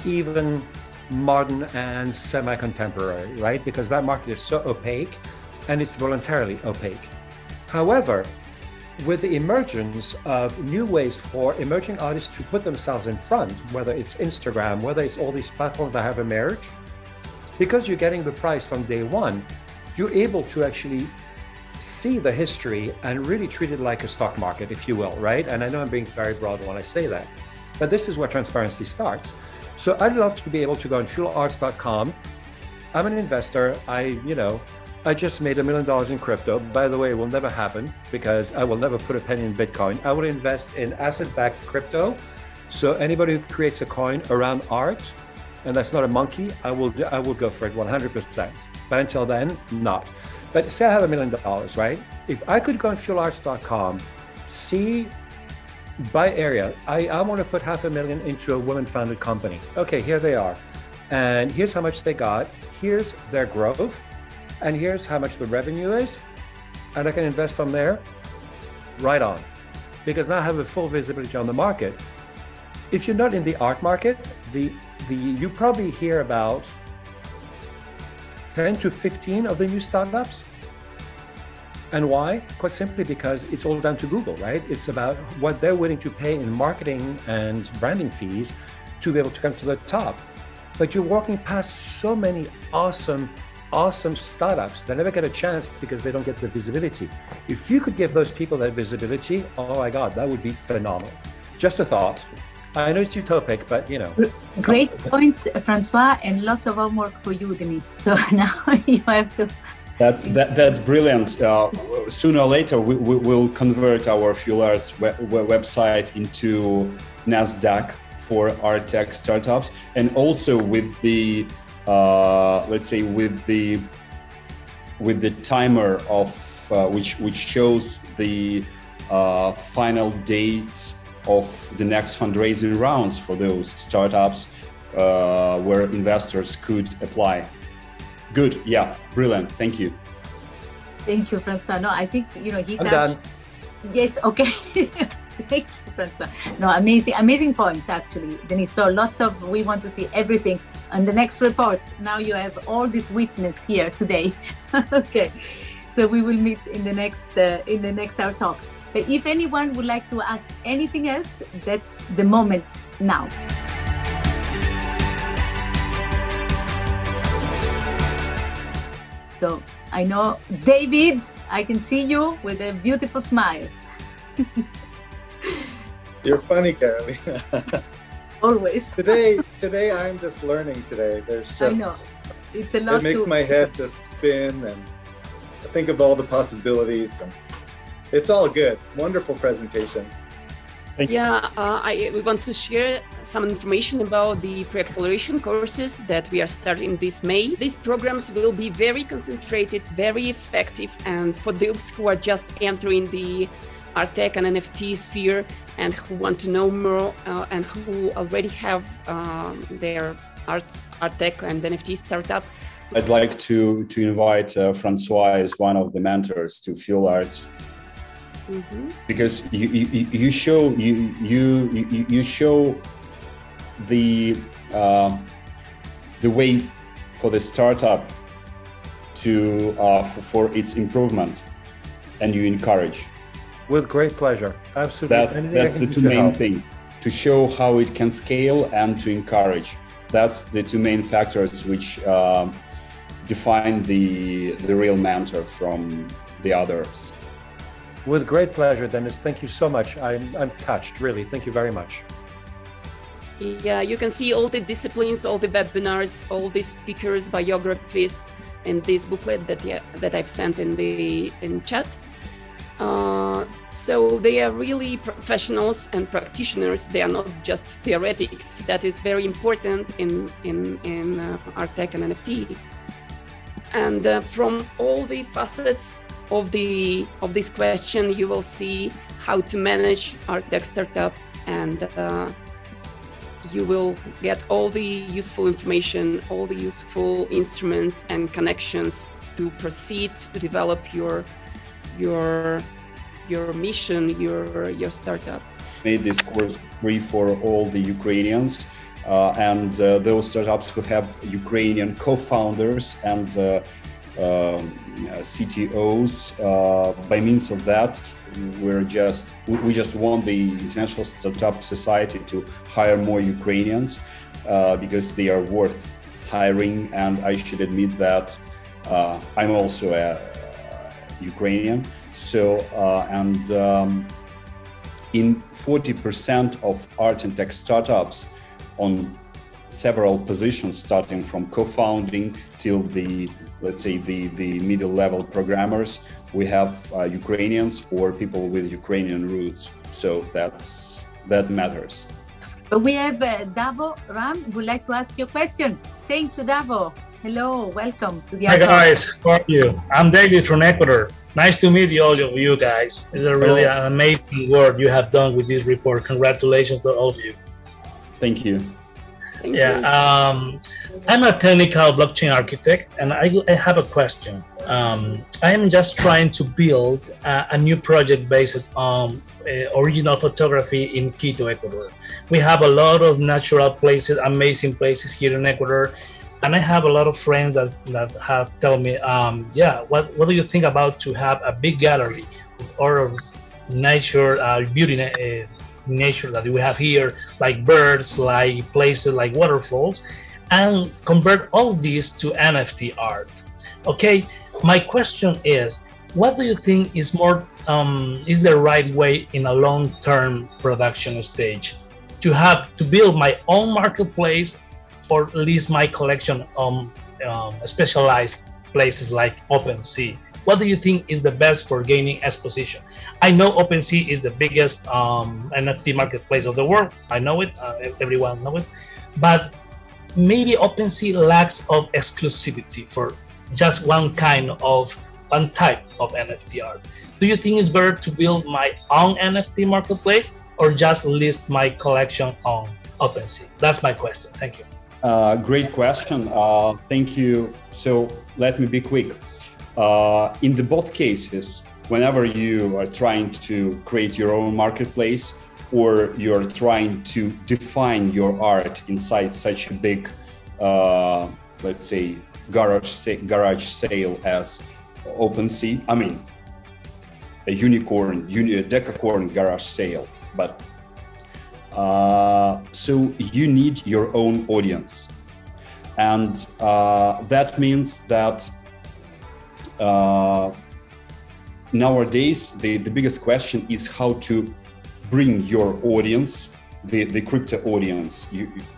even modern and semi-contemporary, right? Because that market is so opaque, and it's voluntarily opaque. However, with the emergence of new ways for emerging artists to put themselves in front, whether it's Instagram, whether it's all these platforms that have emerged, because you're getting the price from day one, you're able to actually see the history and really treat it like a stock market, if you will, right? And I know I'm being very broad when I say that, but this is where transparency starts. So I'd love to be able to go on FUELARTS.com. I'm an investor. I just made $1 million in crypto. By the way, it will never happen because I will never put a penny in Bitcoin. I will invest in asset-backed crypto. So anybody who creates a coin around art, and that's not a monkey, I will go for it 100%. But until then, not. But say I have $1 million, right? If I could go on FUELARTS.com, see by area, I want to put $500,000 into a women-founded company. Okay, here they are. And here's how much they got. Here's their growth. And here's how much the revenue is. And I can invest from there right on. Because now I have a full visibility on the market. If you're not in the art market, you probably hear about 10 to 15 of the new startups. And why? Quite simply because it's all down to Google, right? It's about what they're willing to pay in marketing and branding fees to be able to come to the top. But you're walking past so many awesome startups that never get a chance because they don't get the visibility. If you could give those people that visibility, oh my God, that would be phenomenal. Just a thought. I know it's utopic, but you know. Great points, Francois, and lots of homework for you, Denis. So now you have to. That's brilliant. Sooner or later, we'll convert our FUELARTS website into NASDAQ for ART+TECH startups, and also with the let's say with the timer of which shows the final date of the next fundraising rounds for those startups where investors could apply. Good, yeah, brilliant. Thank you. Thank you, Francois. No, I think he I'm done. Yes, okay. Thank you, Francois. No, amazing points actually, Denis. So we want to see everything on the next report. Now you have all this witness here today. Okay, so we will meet in the next Art Talk. If anyone would like to ask anything else, that's the moment now. So I know, David, I can see you with a beautiful smile. You're funny, Carolina. Always. Today I'm just learning today. There's just, I know. It's a lot. It makes my head just spin, and I think of all the possibilities, and it's all good. Wonderful presentations. We want to share some information about the pre-acceleration courses that we are starting this May. These programs will be very concentrated, very effective, and for those who are just entering the art tech and NFT sphere and who want to know more and who already have their art tech and NFT startup. I'd like to invite Francois as one of the mentors to FUELARTS. Mm-hmm. Because you show the way for the startup to for its improvement, and you encourage. With great pleasure, absolutely. That's the two main things: to show how it can scale and to encourage. That's the two main factors which define the real mentor from the others. With great pleasure, Denis. Thank you so much. I'm touched, really. Thank you very much. Yeah, you can see all the disciplines, all the webinars, all the speakers, biographies in this booklet that I've sent in chat. So they are really professionals and practitioners. They are not just theoretics. That is very important in art tech and NFT. And from all the facets of this question, you will see how to manage art tech startup, and you will get all the useful information, all the useful instruments and connections to proceed to develop your mission, your startup. Made this course free for all the Ukrainians and those startups who have Ukrainian co-founders and CTOs. By means of that, we just want the International Startup Society to hire more Ukrainians because they are worth hiring. And I should admit that I'm also a Ukrainian. So in 40% of art and tech startups on several positions, starting from co-founding till let's say the middle-level programmers, we have Ukrainians or people with Ukrainian roots. So that matters. But we have Davo Ram who would like to ask you a question. Thank you, Davo. Hello, welcome to the Hi guys, how are you? I'm David from Ecuador. Nice to meet all of you guys. It's a really amazing work you have done with this report. Congratulations to all of you. Thank you. Thank you. I'm a technical blockchain architect, and I have a question. I am just trying to build a new project based on original photography in Quito, Ecuador. We have a lot of natural places, amazing places here in Ecuador, and I have a lot of friends that have told me, what do you think about to have a big gallery or nature, beauty nature that we have here, like birds, like places, like waterfalls, and convert all these to NFT art. Okay, my question is, what do you think is more is the right way in a long-term production stage to build my own marketplace, or list my collection on specialized places like OpenSea? What do you think is the best for gaining exposition? I know OpenSea is the biggest NFT marketplace of the world. I know it, everyone knows it, but maybe OpenSea lacks of exclusivity for just one type of NFT art. Do you think it's better to build my own NFT marketplace or just list my collection on OpenSea? That's my question. Thank you. Great question. Thank you. So let me be quick. In both cases, whenever you are trying to create your own marketplace or you're trying to define your art inside such a big, let's say, garage sale as OpenSea, I mean, a decacorn garage sale, but so you need your own audience. And that means that nowadays, the biggest question is how to bring your audience, the crypto audience,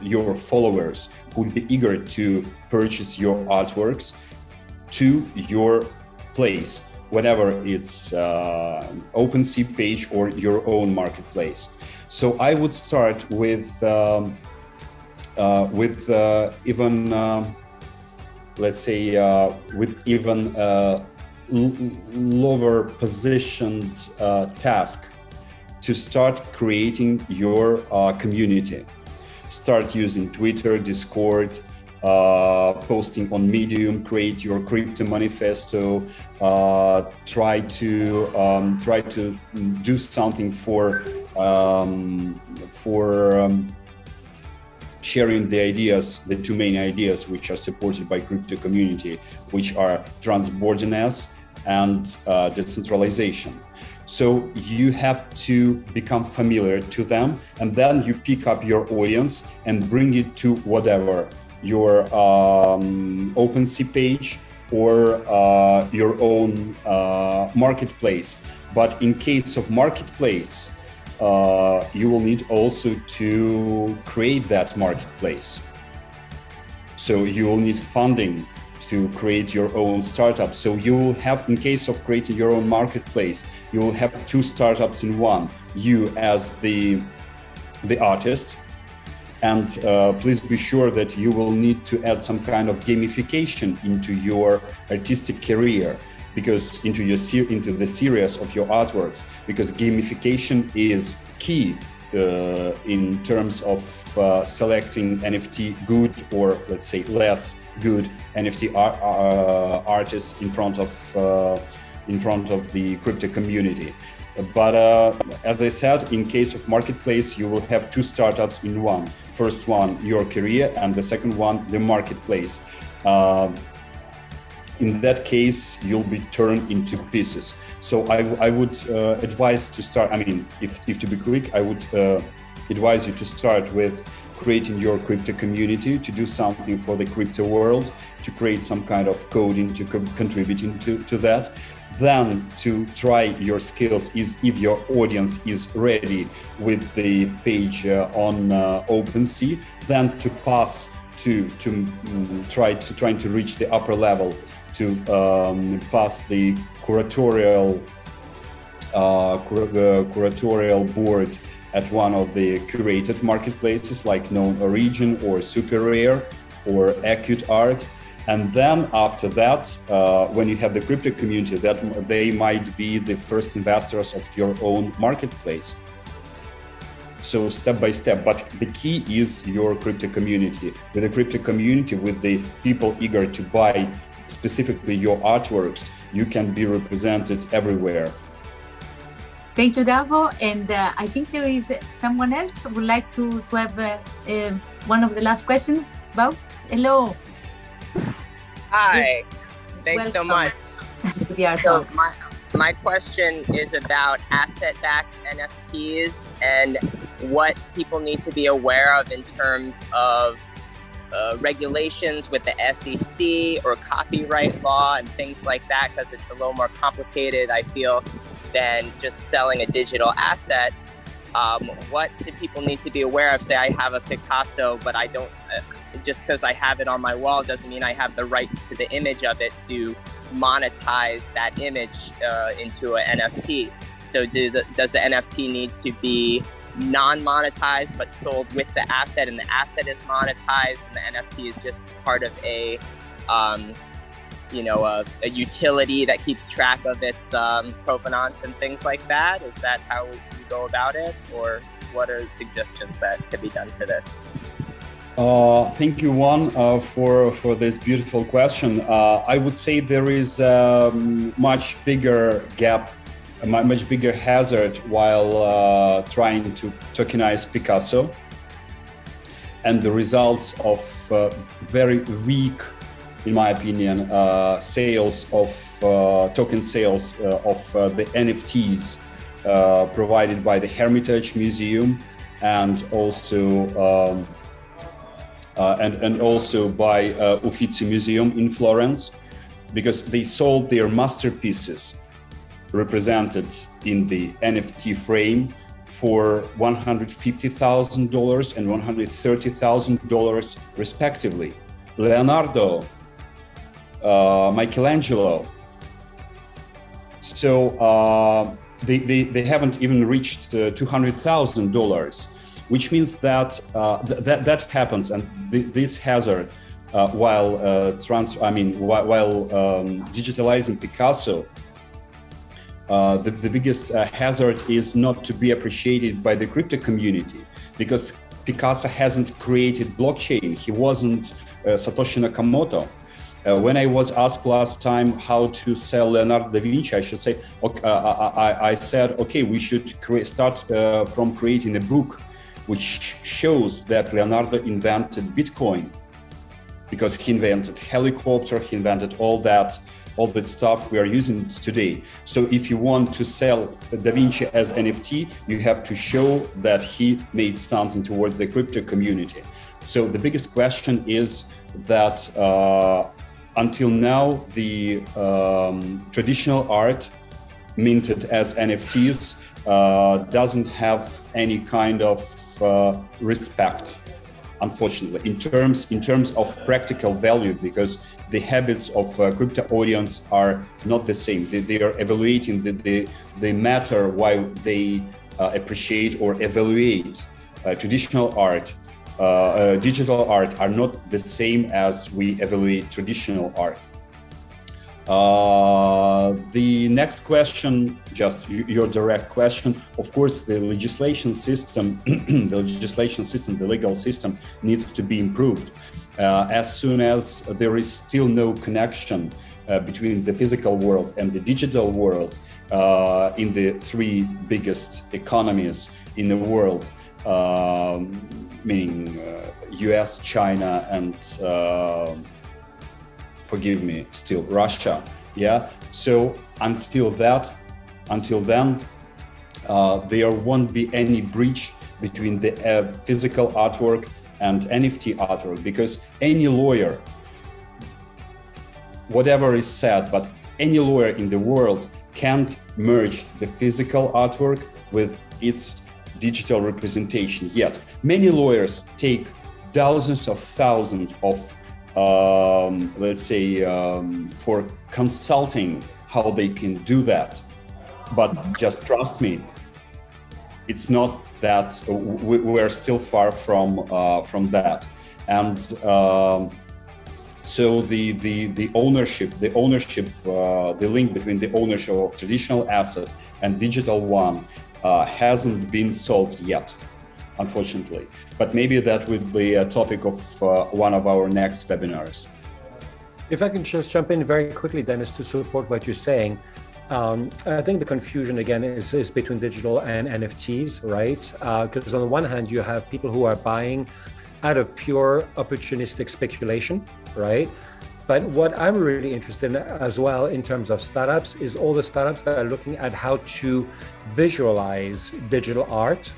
your followers who would be eager to purchase your artworks to your place. whatever it's OpenSea page or your own marketplace. So I would start with even let's say with even lower positioned task to start creating your community. Start using Twitter, Discord, posting on Medium, create your crypto manifesto, try to do something for sharing the ideas, the two main ideas which are supported by crypto community, which are transborderness and decentralization. So you have to become familiar to them, and then you pick up your audience and bring it to whatever, your OpenSea page or your own marketplace. But in case of marketplace, you will need also to create that marketplace. So you will need funding to create your own startup. So you will have, in case of creating your own marketplace, you will have two startups in one. You as the artist, and please be sure that you will need to add some kind of gamification into your artistic career, because into the series of your artworks, because gamification is key in terms of selecting NFT good or, let's say, less good NFT artists in front of the crypto community. But as I said, in case of marketplace, you will have two startups in one. First one, your career, and the second one, the marketplace. In that case, you'll be turned into pieces. So I would advise to start, I mean, if to be quick, I would advise you to start with creating your crypto community, to do something for the crypto world, to create some kind of coding, to contributing to that. Then to try your skills is if your audience is ready with the page on OpenSea, then to pass trying to reach the upper level, to pass the curatorial board at one of the curated marketplaces like Known Origin or Super Rare or Acute Art. And then after that, when you have the crypto community, that they might be the first investors of your own marketplace. So step by step, but the key is your crypto community. With the crypto community, with the people eager to buy specifically your artworks, you can be represented everywhere. Thank you, Davo. And I think there is someone else who would like to have one of the last questions. Bob, hello. Hi, thanks so much. So my question is about asset-backed NFTs and what people need to be aware of in terms of regulations with the SEC or copyright law and things like that, because it's a little more complicated, I feel, than just selling a digital asset. What do people need to be aware of? Say I have a Picasso, but I don't, just because I have it on my wall doesn't mean I have the rights to the image of it to monetize that image into an NFT. So does the NFT need to be non-monetized but sold with the asset, and the asset is monetized and the NFT is just part of a utility that keeps track of its provenance and things like that? Is that how you go about it, or what are suggestions that could be done for this? Thank you, Juan, for this beautiful question. I would say there is a much bigger gap, a much bigger hazard while trying to tokenize Picasso, and the results of very weak, in my opinion, sales of token sales of the NFTs provided by the Hermitage Museum, and also by Uffizi Museum in Florence, because they sold their masterpieces represented in the NFT frame for $150,000 and $130,000 respectively. Leonardo, Michelangelo, So they haven't even reached $200,000, which means that that happens, and this hazard, while digitalizing Picasso, the biggest hazard is not to be appreciated by the crypto community, because Picasso hasn't created blockchain. He wasn't Satoshi Nakamoto. When I was asked last time how to sell Leonardo da Vinci, I should say, okay, I said, okay, we should start from creating a book which shows that Leonardo invented Bitcoin, because he invented helicopter, he invented all that stuff we are using today. So if you want to sell Da Vinci as NFT, you have to show that he made something towards the crypto community. So the biggest question is that until now, the traditional art minted as NFTs doesn't have any kind of respect, unfortunately, in terms of practical value, because the habits of crypto audience are not the same. They are evaluating the matter why they appreciate or evaluate traditional art. Digital art are not the same as we evaluate traditional art. The next question, just your direct question, of course, the legislation system, the legal system needs to be improved. As soon as there is still no connection between the physical world and the digital world in the three biggest economies in the world, meaning US, China, and forgive me, still Russia. Yeah. So until then, there won't be any breach between the physical artwork and NFT artwork, because any lawyer, whatever is said, but any lawyer in the world can't merge the physical artwork with its digital representation yet. Many lawyers take dozens of thousands of let's say for consulting how they can do that, but just trust me, it's not that. We're still far from that. And so the ownership, the link between the ownership of traditional asset and digital one hasn't been solved yet, unfortunately. But maybe that would be a topic of one of our next webinars. If I can just jump in very quickly, Denis, to support what you're saying. I think the confusion again is between digital and NFTs, right? Because on the one hand, you have people who are buying out of pure opportunistic speculation, right? But what I'm really interested in as well in terms of startups is all the startups that are looking at how to visualize digital art.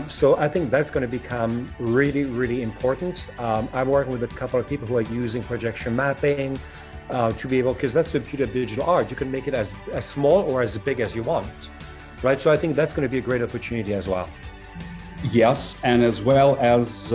So I think that's going to become really, really important. I'm working with a couple of people who are using projection mapping to be able, because that's the beauty of digital art. You can make it as small or as big as you want, right? So I think that's going to be a great opportunity as well. Yes, and as well as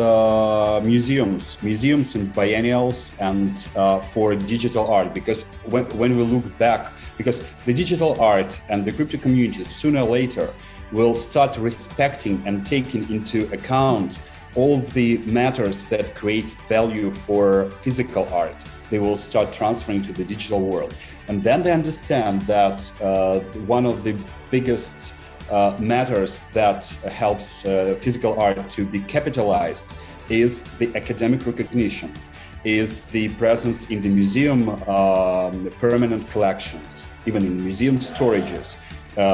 museums and biennials, and for digital art, because when we look back, because the digital art and the crypto community sooner or later will start respecting and taking into account all the matters that create value for physical art. They will start transferring to the digital world. And then they understand that one of the biggest matters that helps physical art to be capitalized is the academic recognition, is the presence in the museum, the permanent collections, even in museum storages,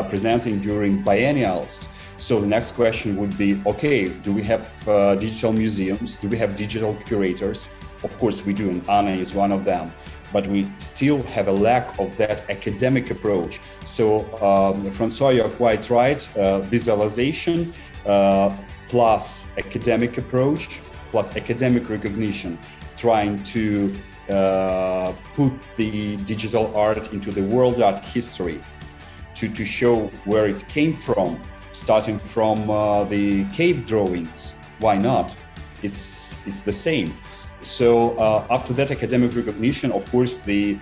presenting during biennials. So the next question would be, okay, do we have digital museums? Do we have digital curators? Of course we do, and Anna is one of them. But we still have a lack of that academic approach. So Francois, you're quite right. Visualization plus academic approach, plus academic recognition, trying to put the digital art into the world art history, to show where it came from, starting from the cave drawings. Why not? It's the same. So after that academic recognition, of course, the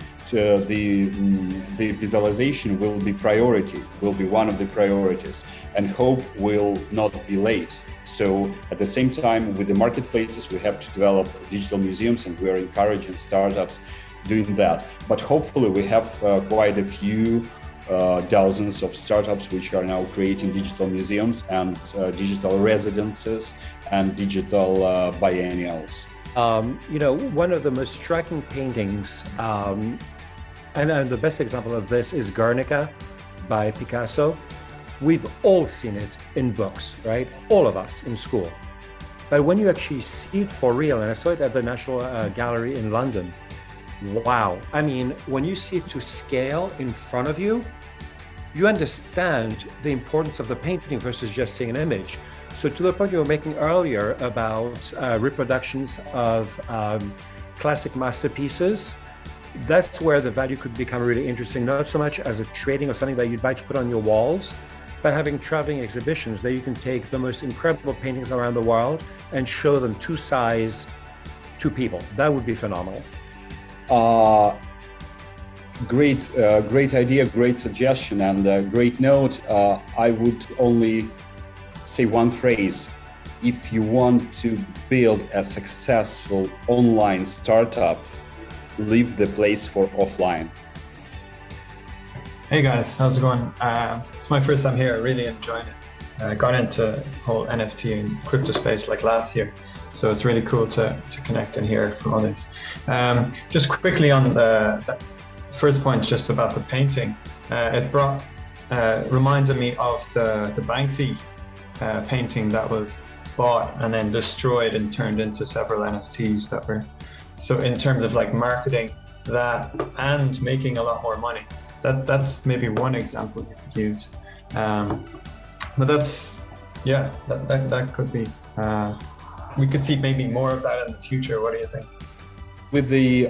visualization will be one of the priorities, and hope will not be late. So at the same time, with the marketplaces, we have to develop digital museums, and we are encouraging startups doing that. But hopefully we have quite a few dozens of startups which are now creating digital museums and digital residences and digital biennials. One of the most striking paintings, and the best example of this is Guernica by Picasso. We've all seen it in books, right? All of us in school. But when you actually see it for real, and I saw it at the National Gallery in London, wow. I mean, when you see it to scale in front of you, you understand the importance of the painting versus just seeing an image. So to the point you were making earlier about reproductions of classic masterpieces, that's where the value could become really interesting, not so much as a trading or something that you'd buy to put on your walls, but having traveling exhibitions that you can take the most incredible paintings around the world and show them to size to people. That would be phenomenal. Great idea, great suggestion, and great note. I would only say one phrase. If you want to build a successful online startup, leave the place for offline. Hey guys, how's it going? It's my first time here. I really enjoyed it. I got into the whole NFT and crypto space like last year, so it's really cool to connect and hear from others. Just quickly on the first point, just about the painting, it reminded me of the Banksy painting that was bought and then destroyed and turned into several NFTs that were, so in terms of like marketing that and making a lot more money, that's maybe one example you could use. But that's, yeah, that could be, we could see maybe more of that in the future. What do you think? With the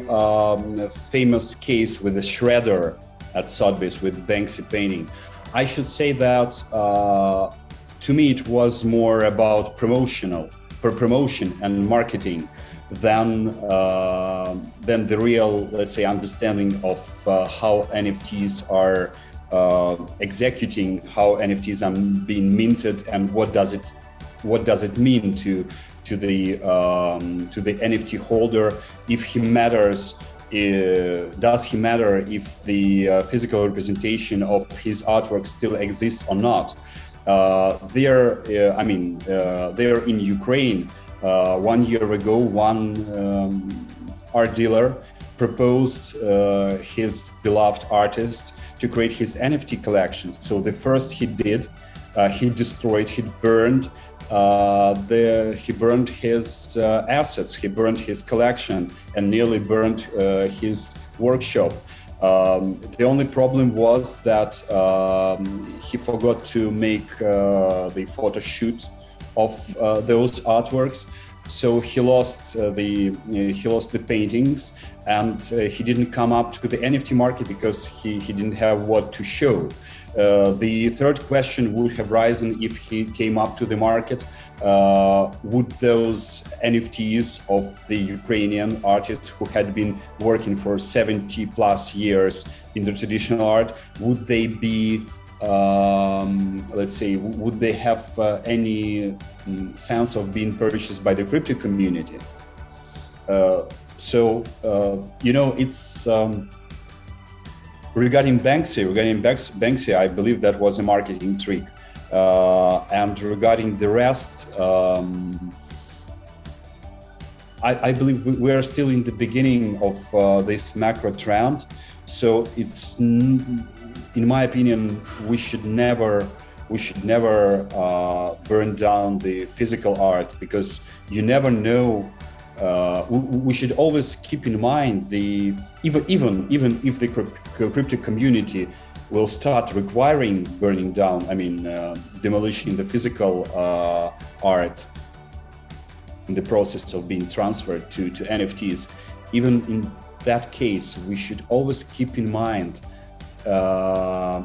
famous case with the shredder at Sotheby's with Banksy painting, I should say that to me it was more about promotion and marketing than the real, let's say, understanding of how NFTs are executing, how NFTs are being minted, and what does it mean to the NFT holder, if he matters. Does he matter if the physical representation of his artwork still exists or not? They're in Ukraine. 1 year ago, one art dealer proposed his beloved artist to create his NFT collection. So the first he did, he destroyed, he burned his assets, he burned his collection, and nearly burned his workshop. The only problem was that he forgot to make the photo shoot of those artworks, so he lost the paintings, and he didn't come up to the NFT market because he didn't have what to show. The third question would have risen if he came up to the market. Would those NFTs of the Ukrainian artists who had been working for 70 plus years in the traditional art, would they be, let's say, would they have any sense of being purchased by the crypto community? It's regarding Banksy, I believe that was a marketing trick. And regarding the rest, I believe we are still in the beginning of this macro trend. So it's, in my opinion, we should never burn down the physical art, because you never know. We should always keep in mind even if the crypto community will start requiring burning down, demolishing the physical art in the process of being transferred to NFTs. Even in that case, we should always keep in mind the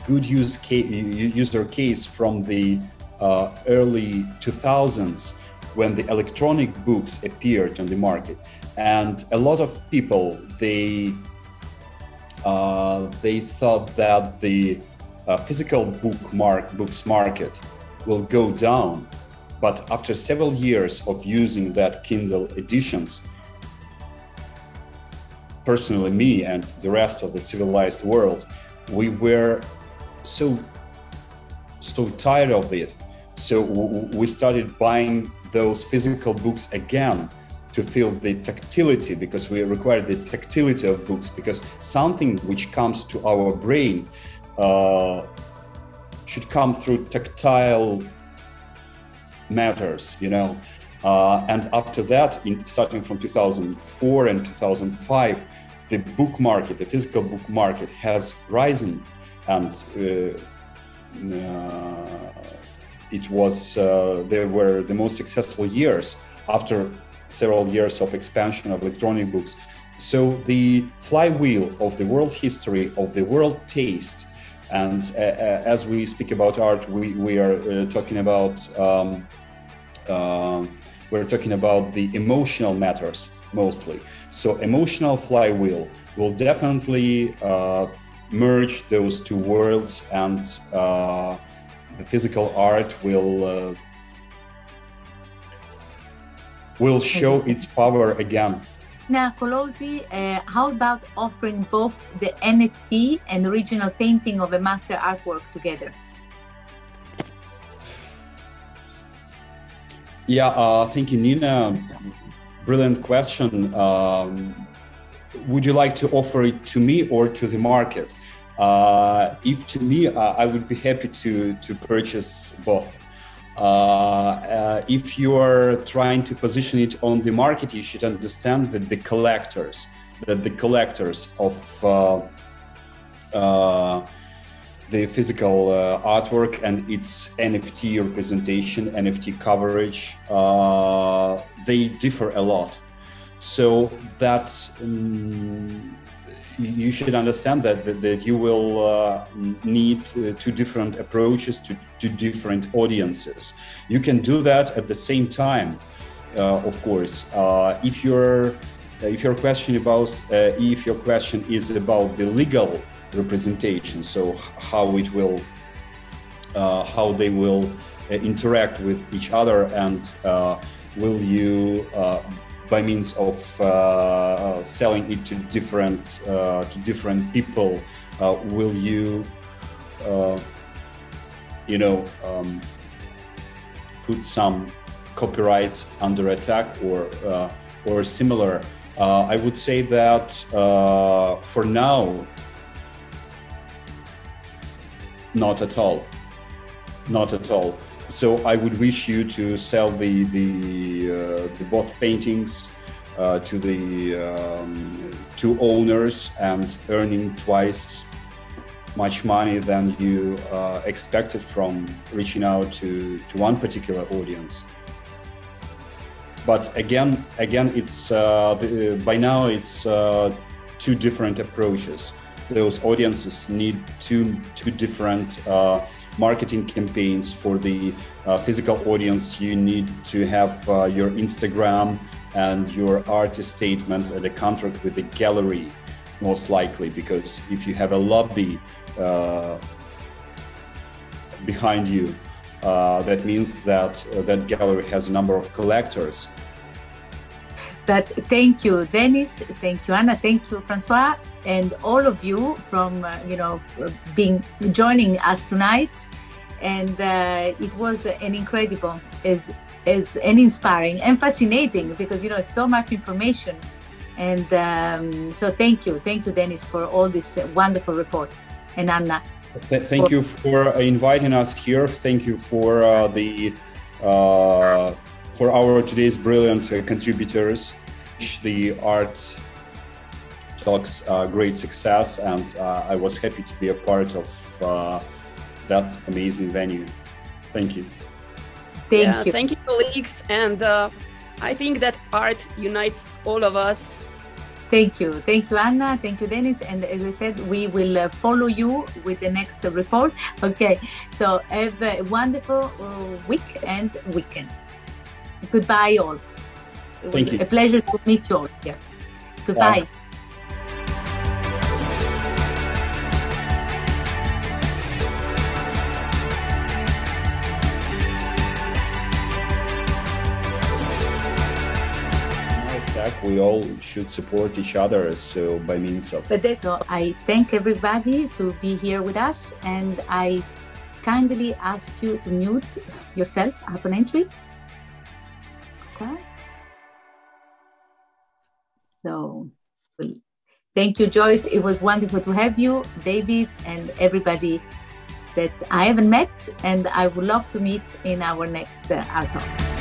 good user case from the early 2000s, when the electronic books appeared on the market, and a lot of people they thought that the physical books market will go down. But after several years of using that Kindle editions, personally me and the rest of the civilized world, we were so tired of it. So we started buying those physical books again to feel the tactility, because we require the tactility of books, because something which comes to our brain should come through tactile matters, you know. And after that, starting from 2004 and 2005, the book market, the physical book market has risen, and it was they were the most successful years after several years of expansion of electronic books. So the flywheel of the world history, of the world taste, and as we speak about art, we are talking about we're talking about the emotional matters mostly. So emotional flywheel will definitely merge those two worlds, and the physical art will show its power again. Now, Colosi, how about offering both the NFT and original painting of a master artwork together? Yeah, thank you, Nina. Brilliant question. Would you like to offer it to me or to the market? If to me, I would be happy to purchase both. If you are trying to position it on the market, you should understand that the collectors of the physical artwork and its NFT representation, NFT coverage, they differ a lot. So that you should understand that you will need two different approaches to different audiences. You can do that at the same time, of course. If your question is about the legal representation, so how they will interact with each other, and will you by means of selling it to different people, will you put some copyrights under attack or similar? I would say that for now, not at all. So I would wish you to sell the both paintings to the two owners, and earning twice much money than you expected from reaching out to one particular audience. But again, it's by now it's two different approaches. Those audiences need two different marketing campaigns. For the physical audience, you need to have your Instagram and your artist statement and a contract with the gallery, most likely, because if you have a lobby behind you, that means that that gallery has a number of collectors. But thank you, Denis. Thank you, Anna. Thank you, Francois, and all of you from joining us tonight. And it was an incredible, and inspiring and fascinating, because it's so much information. And so thank you, Denis, for all this wonderful report, and Anna. Thank you for inviting us here. Thank you for for our today's brilliant contributors. The Art Talks great success, and I was happy to be a part of that amazing venue. Thank you. Thank you. Thank you, colleagues. And I think that art unites all of us. Thank you, Anna. Thank you, Denis. And as I said, we will follow you with the next report. Okay, so have a wonderful week and weekend. Goodbye, all. It was a pleasure to meet you all here. Goodbye. Bye. We all should support each other, so by means of... So I thank everybody to be here with us, and I kindly ask you to mute yourself upon entry. Okay. So, thank you, Joyce. It was wonderful to have you, David, and everybody that I haven't met, and I would love to meet in our next Art Talks.